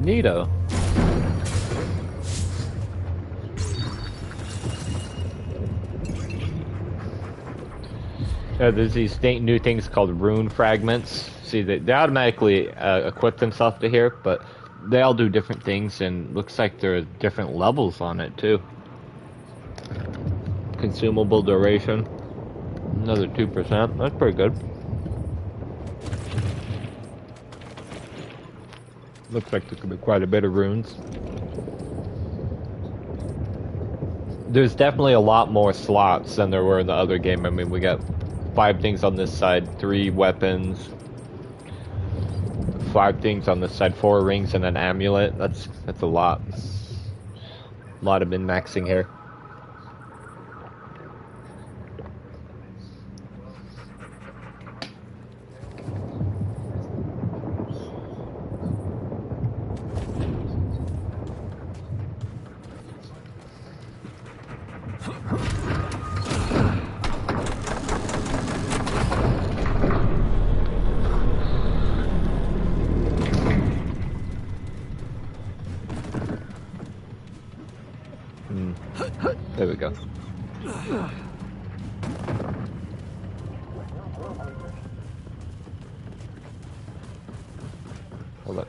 Neato. There's these new things called rune fragments. See, they automatically equip themselves to here, but they all do different things, and looks like there are different levels on it, too. Consumable duration. Another 2%. That's pretty good. Looks like there could be quite a bit of runes. There's definitely a lot more slots than there were in the other game. I mean, we got 5 things on this side, 3 weapons, 5 things on this side, 4 rings and an amulet. That's a lot. A lot of min-maxing here. There we go. Hold up.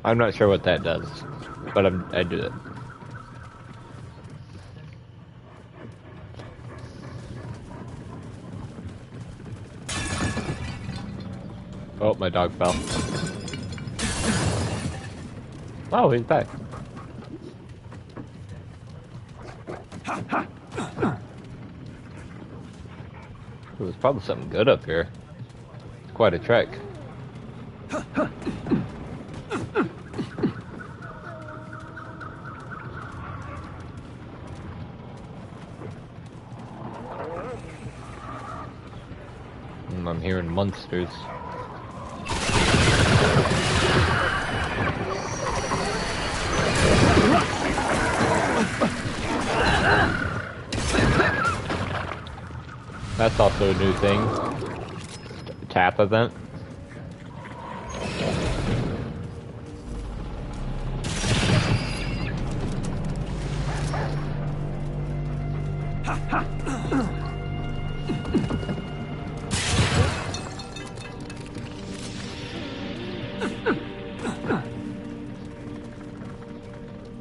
I'm not sure what that does, but I do it. Oh, my dog fell. Oh, he's back. There's probably something good up here. It's quite a trek. I'm hearing monsters. That's also a new thing. Tap event.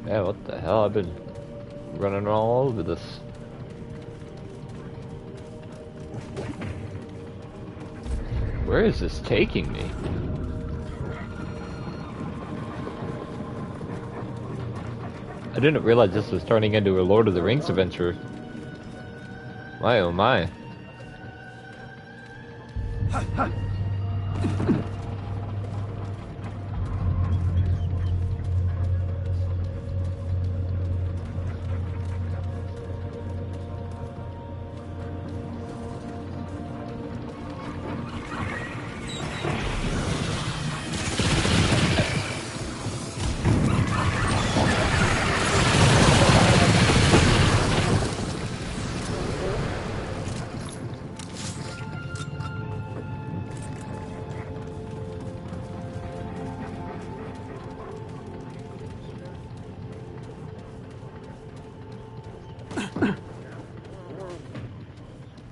Yeah, what the hell? I've been running all over this. Where is this taking me? I didn't realize this was turning into a Lord of the Rings adventure. My oh my.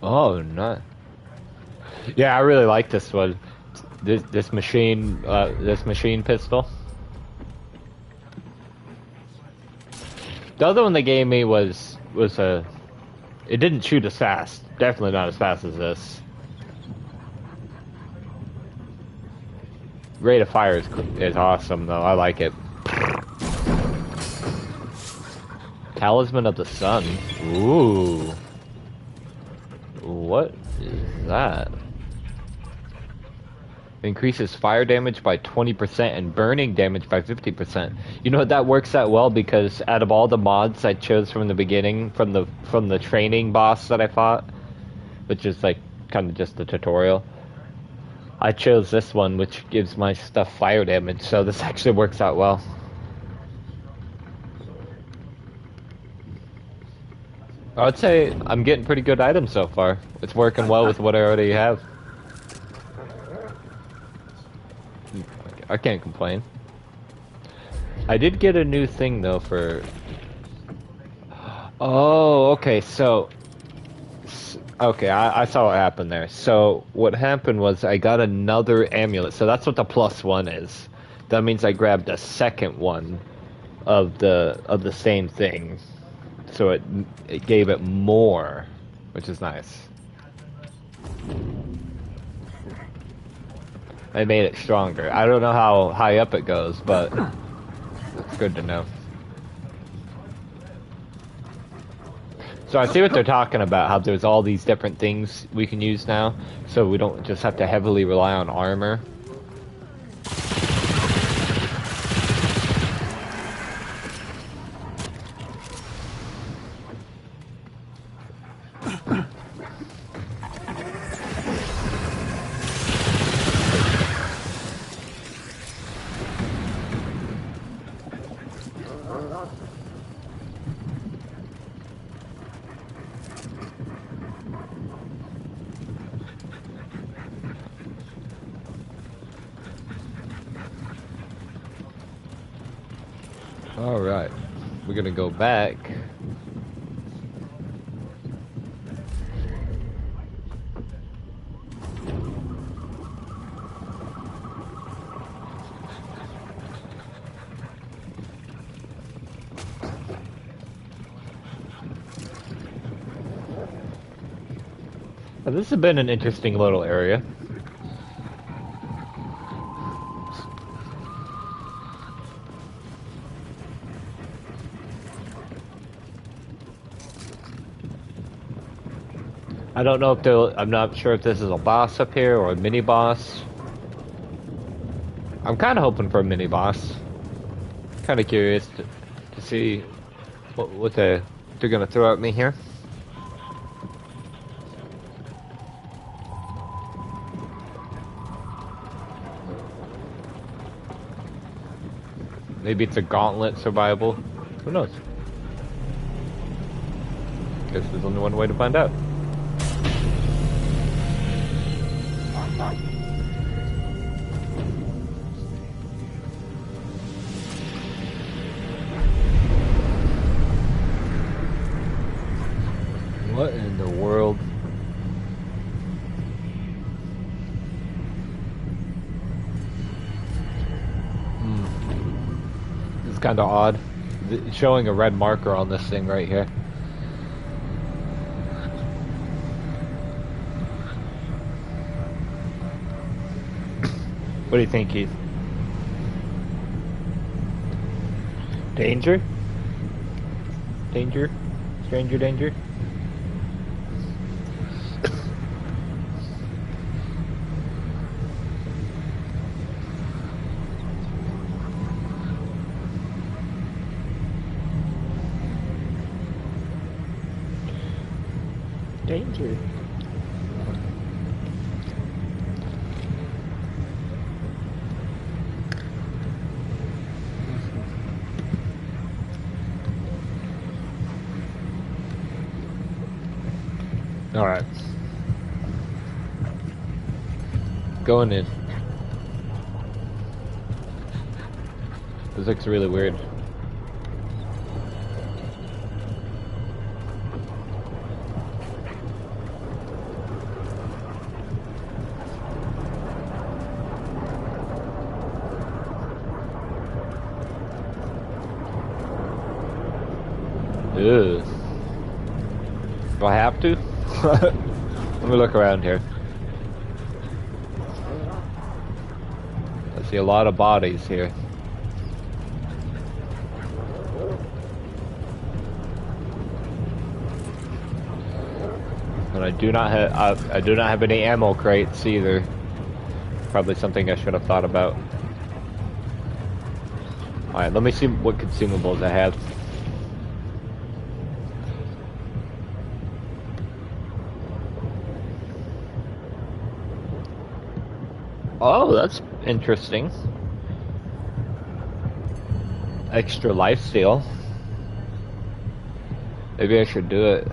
Oh, no. Yeah, I really like this one. This machine pistol. The other one they gave me was a. It didn't shoot as fast. Definitely not as fast as this. Rate of fire is awesome though. I like it. Talisman of the Sun. Ooh. What is that? Increases fire damage by 20% and burning damage by 50%. You know, that works out well because out of all the mods I chose from the beginning, from the training boss that I fought, which is like kind of just the tutorial, I chose this one, which gives my stuff fire damage, so this actually works out well. I would say I'm getting pretty good items so far. It's working well with what I already have. I can't complain. I did get a new thing though for... Oh, okay, so... Okay, I saw what happened there. So, what happened was I got another amulet. So that's what the +1 is. That means I grabbed a second one of the same thing. So it gave it more, which is nice. I made it stronger. I don't know how high up it goes, but it's good to know. So I see what they're talking about, how there's all these different things we can use now, so we don't just have to heavily rely on armor. Alright, we're gonna go back. Now, this has been an interesting little area. I don't know if I'm not sure if this is a boss up here or a mini boss. I'm kind of hoping for a mini boss. Kind of curious to see what they're gonna throw at me here. Maybe it's a gauntlet survival. Who knows? Guess there's only one way to find out. What in the world? This is kind of odd. It's showing a red marker on this thing right here. What do you think, Keith? Danger? Danger? Stranger danger? Danger. All right. Going in. This looks really weird. Ew. Do I have to? Let me look around here. I see a lot of bodies here. And I do not have any ammo crates either. probably something I should have thought about. Alright, let me see what consumables I have. Oh, that's interesting. Extra lifesteal. Maybe I should do it.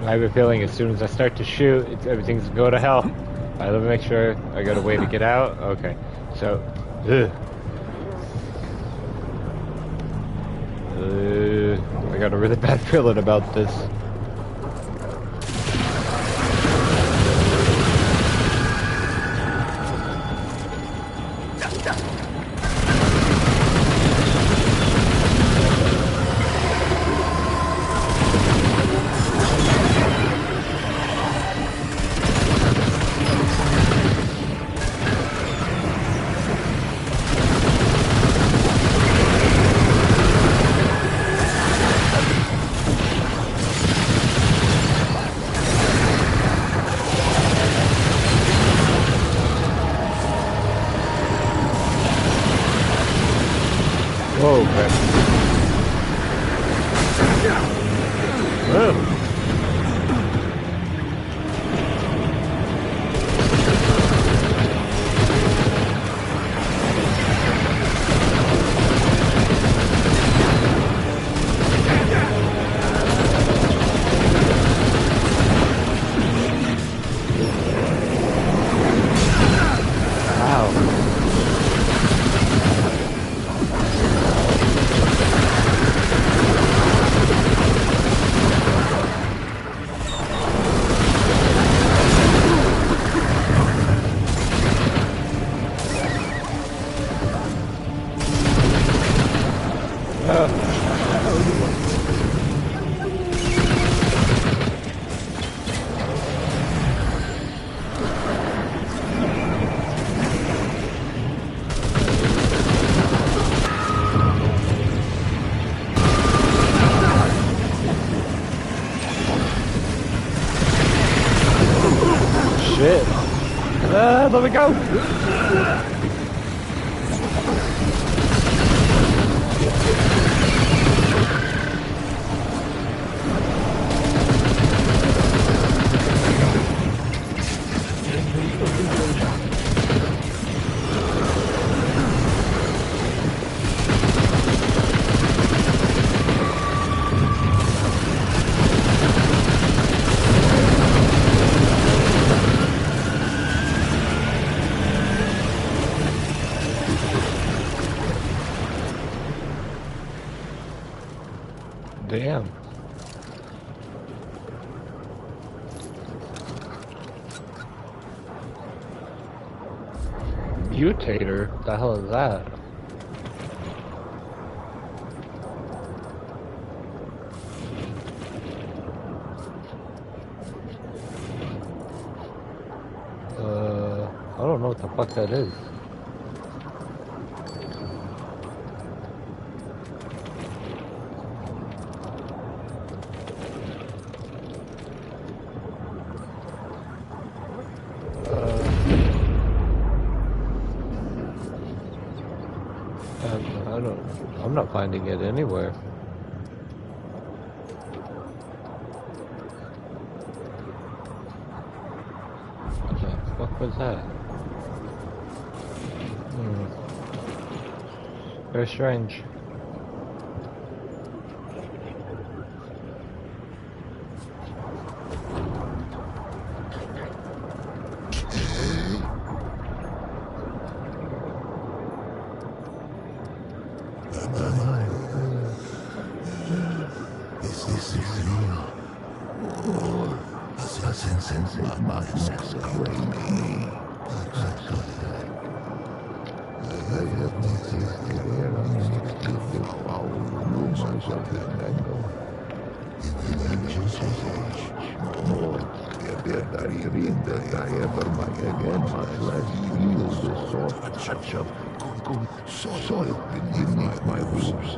I have a feeling as soon as I start to shoot, everything's going to go to hell. Alright, let me make sure I got a way to get out. Okay, so, I got a really bad feeling about this. Whoa, man. Whoa. Shit. Let me go. Damn. Mutator? The hell is that? I don't know what the fuck that is. I'm not finding it anywhere. What the fuck was that? Very strange. Soil beneath my hooves,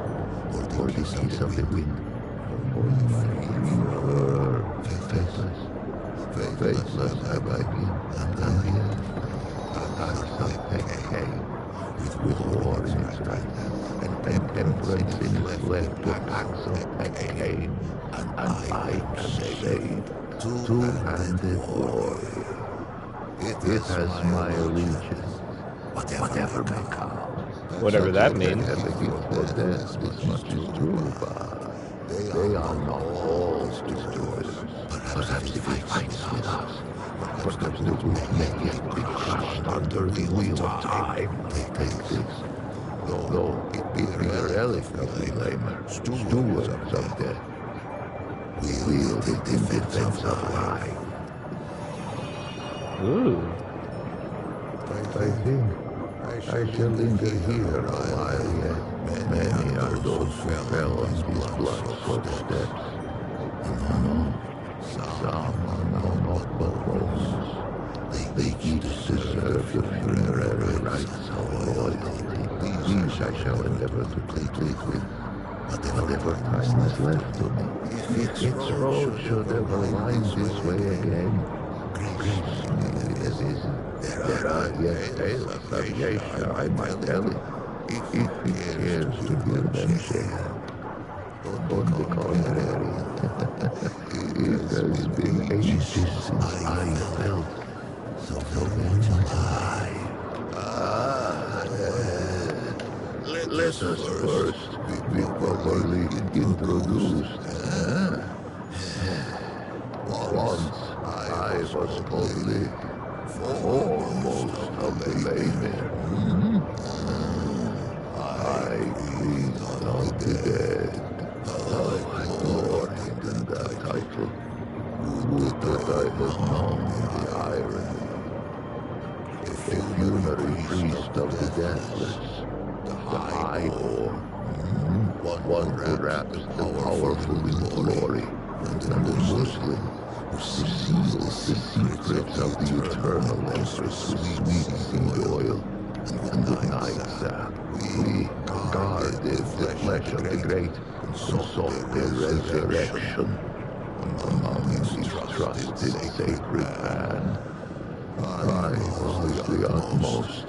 or the seas of the wind. Faithless have I been, and yet acts of decay, with war in its right, and temperance in its left, with acts of decay, and I am saved, two-handed war. It has my allegiance, whatever may come. Whatever that means. This much is true, but they are not all destroyers. Perhaps if he fights with us, perhaps the root may yet be crushed under the wheel of time. Take this. Though it be a relic of the Lamer, stewards of death, wielded in defense of life. Ooh. I think I shall linger here a while yet. Many are those who fell on these blood-soaked steps. Some are now not but bones. They each deserve the funerary rites of loyalty. These I shall endeavor to complete with whatever time is left to me. If its road should ever wind this way again, grace me with a visit. There are yet tales of Yesha I might tell it, if he cares to hear them share. On the contrary, it has been ages since I felt so very alive. Let us first be properly introduced. Once I was probably foremost of the Lamer. I breathed out the dead. I glory in that title. Would that I had known the irony. A funerary priest of the deathless, the highborn, one who wraps the powerful in glory, and the Muslim who seals the secrets of the eternal empress with sweet seed oil, and with night we guarded the flesh of the great and sought their resurrection among his trusted sacred band. I was the utmost.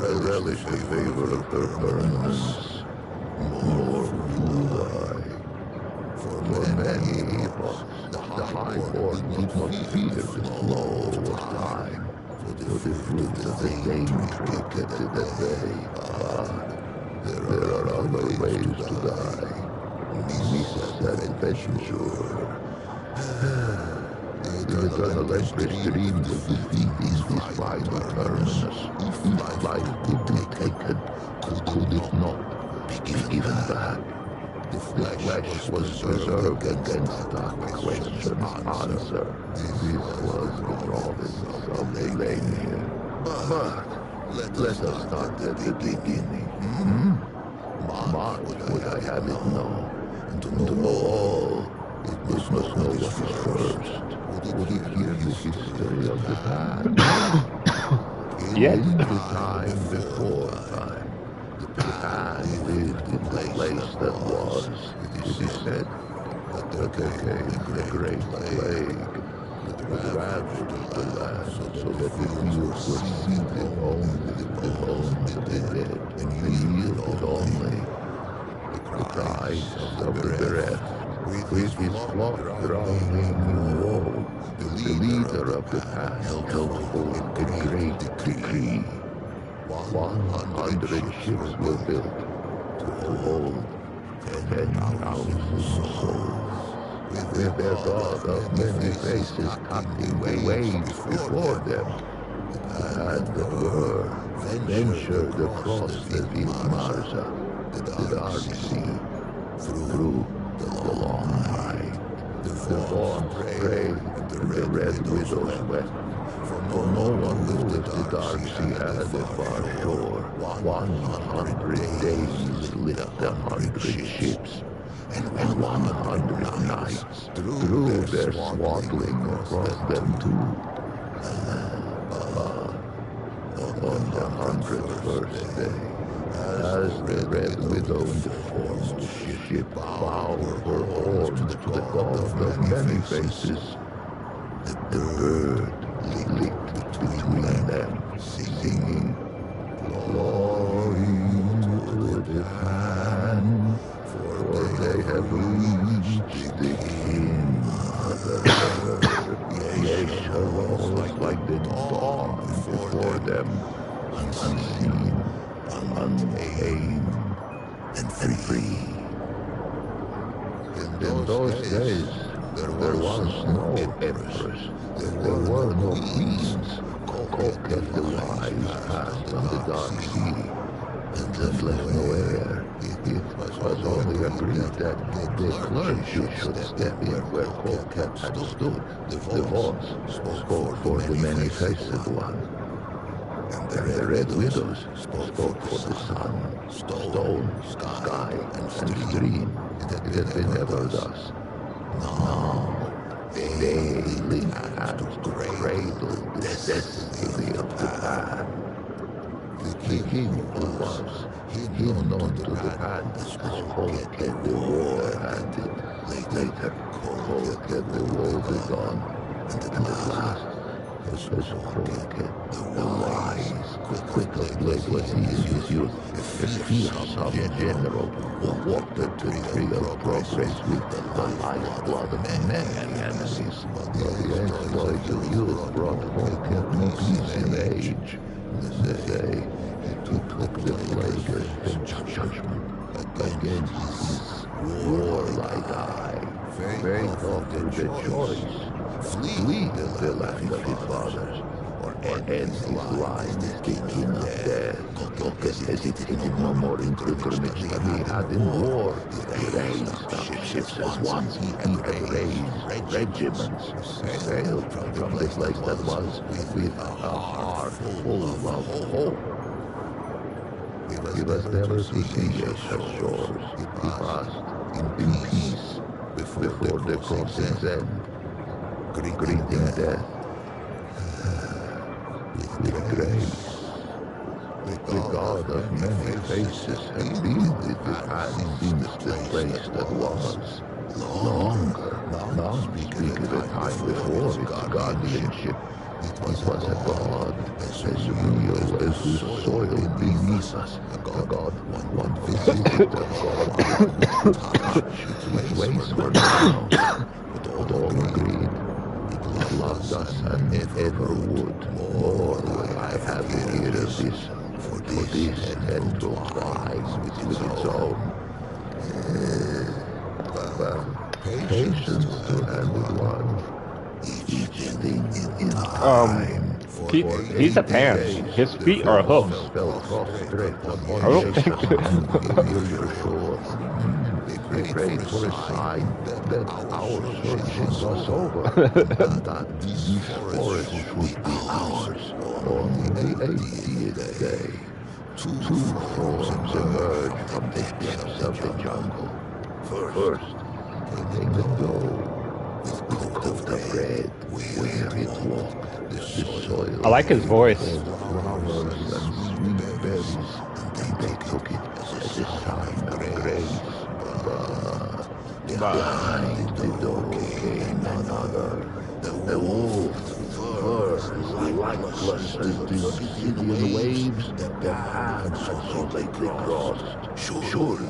I relish the favor of her permanence. More do I. For many epochs, the highborn did not fear the flow of time, for the fruit of the danger kept it at bay. But there are other ways to die. Misadventure. The eternal empress dreamed of defeating this final terminus. If life could be taken, could it not be given back? The flesh was preserved against that question's answer. This was the province of the Lamir. But let us start at the beginning. Mark would I have it know, and to know all, it must know what is first. Would it hear the history of the past? Yes. In the time before time, the past lived in the place that was. It is said that there came the great plague, that ravaged the land, so that the fields were seeded only with the bones of the dead, and yielded only the cries of the bereft. With his flock drowning in woe, the leader of the past held forth a great decree. 100 ships were built to hold 10,000 souls, with their god of many faces cutting the waves before them. And the were ventured across the Marza, the dark sea, through the long night. The fawn prayed, and the red widows wept. For no one lived the dark sea had a far shore. 100 days lit 100 ships, and 100 nights drew their swaddling across them too. On the 101st day, as the red widow deformed ship bowed her horns to the god of many faces, the bird licked between them, singing, "Glory to the pan, for they have reached the king of the earth." Yesha rose like the dawn before them, unseen, untamed, and free. In those days, there was no empress, there were no queens. Coquette the wise passed on the dark sea, and left no heir. It was only agreed that the clergy should step in where Colcat had stood. The voice spoke for the many-faced one, and the Red Widows spoke for the sun, stone, sky, and stream. It had been ever thus. Now, they link hands to cradle the destiny of the path. The king who was, him known to the band as Colcat the War-handed. Later, Colcat the Woe-begone, and at last was Colcat the Wise. Quick of blade was he in his youth, a fearsome general who walked the tree of progress with the lifeblood of many enemies. But the exploits of youth brought Colcat no peace in age. They took the plague as judgment against his warlike eye. Fate offered the choice: flee the land of his fathers, or end his line as the king of death. Colcat hesitated no more in pilgrimage than he had in war. He raised up ships as once he had raised regiments. Sailed from the place that was with a heart full of hope. He was never to see her shores. He passed in peace before the crossing's end, greeting death with grace. The God of many faces had been with the path since the place that was. Longer, now speak of the time before its guardianship. It was a God as real as the soil beneath us. A God one visited, a God one touched. His ways were now, but all agreed. It loved us and ever would. More would I have here of this, for this hand will twice with its own. Well, patience to handle one. Each thing in time. He's a pants. His feet are hooves. I don't think. They prayed for a sign that our searching was over, and that these forests would be ours on the 80th day. Two forms emerged from the depths of the jungle. First, came the doe with coat of red, where it walked. The soil. I like his voice. Flowers and sweet berries, and they took it as a sign of grace. But behind the door came another. The wolf, furs lightless as the obsidian waves that their hands had so lately crossed. Surely,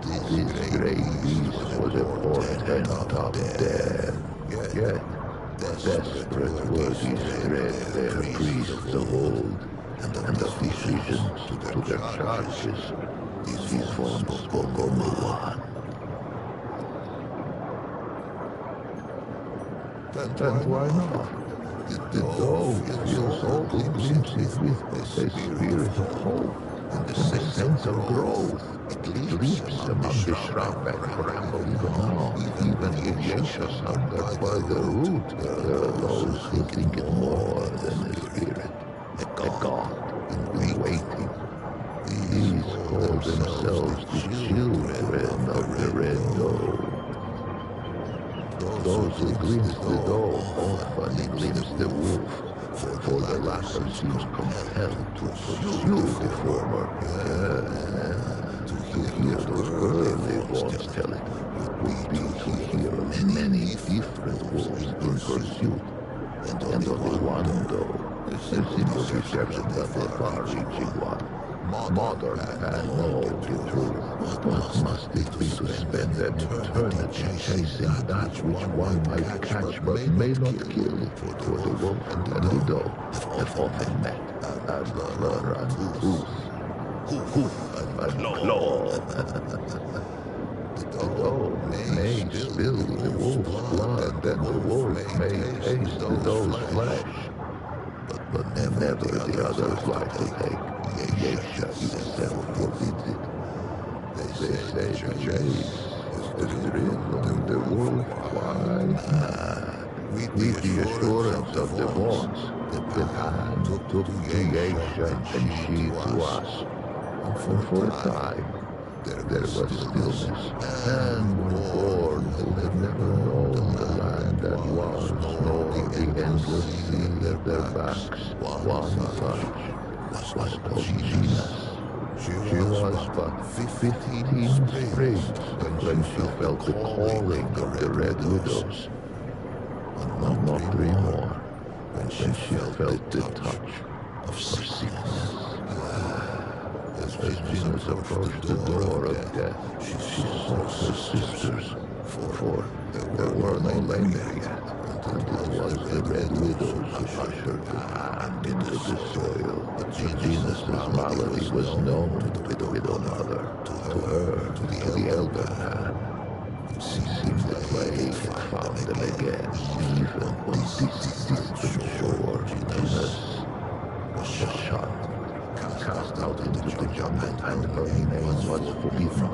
this great beast was a portent of death. Yet, desperate worthies thread their priests of old, and the physicians to their charges. These forms spoke only one. And why not? The doe fills all the glimpses with a spirit of hope and a sense of growth. It leaps among the shrub and bramble even now. Even the acacias hunted by the root. There are those who think it more than a spirit, a god in waiting. These call themselves the children of the red doe. Those who glimpse the doe often glimpse the wolf, for the latter seems compelled to pursue the former. To hear those early ones tell it would be to hear many different wolves in pursuit, and only one doe, a simple reception of the far-reaching one. Modern and know the truth. What must it be to spend an eternity chasing that which one might catch but may not kill? For the wolf and the doe have often met as blur and hoof and claw. The doe may spill the wolf's blood, and the wolf may taste the doe's flesh, but never the other's life to take. creation itself forbids it. They say the chase is the rhythm of the wolf. Why? With the assurance of the bonds, the pan took to Geisha and she to us. And for a time, there was stillness, and born who had never known the land that was, nor the endless sea at their backs. One touch was Gina's. She was but 15 springs when she felt the calling of the Red Widows, and not three more when she felt the touch of sickness. As Venus approached the door of death, she sought her sisters, for there were no later yet, and it was the Red Widows who ushered the hand into the soil. But Venus's malady was known to the Widow Mother, to her, to the Elder Pan. It seemed the plague had found them again, even on this distant shore. Venus was shot, cast out into the jungle, and her name was forbidden from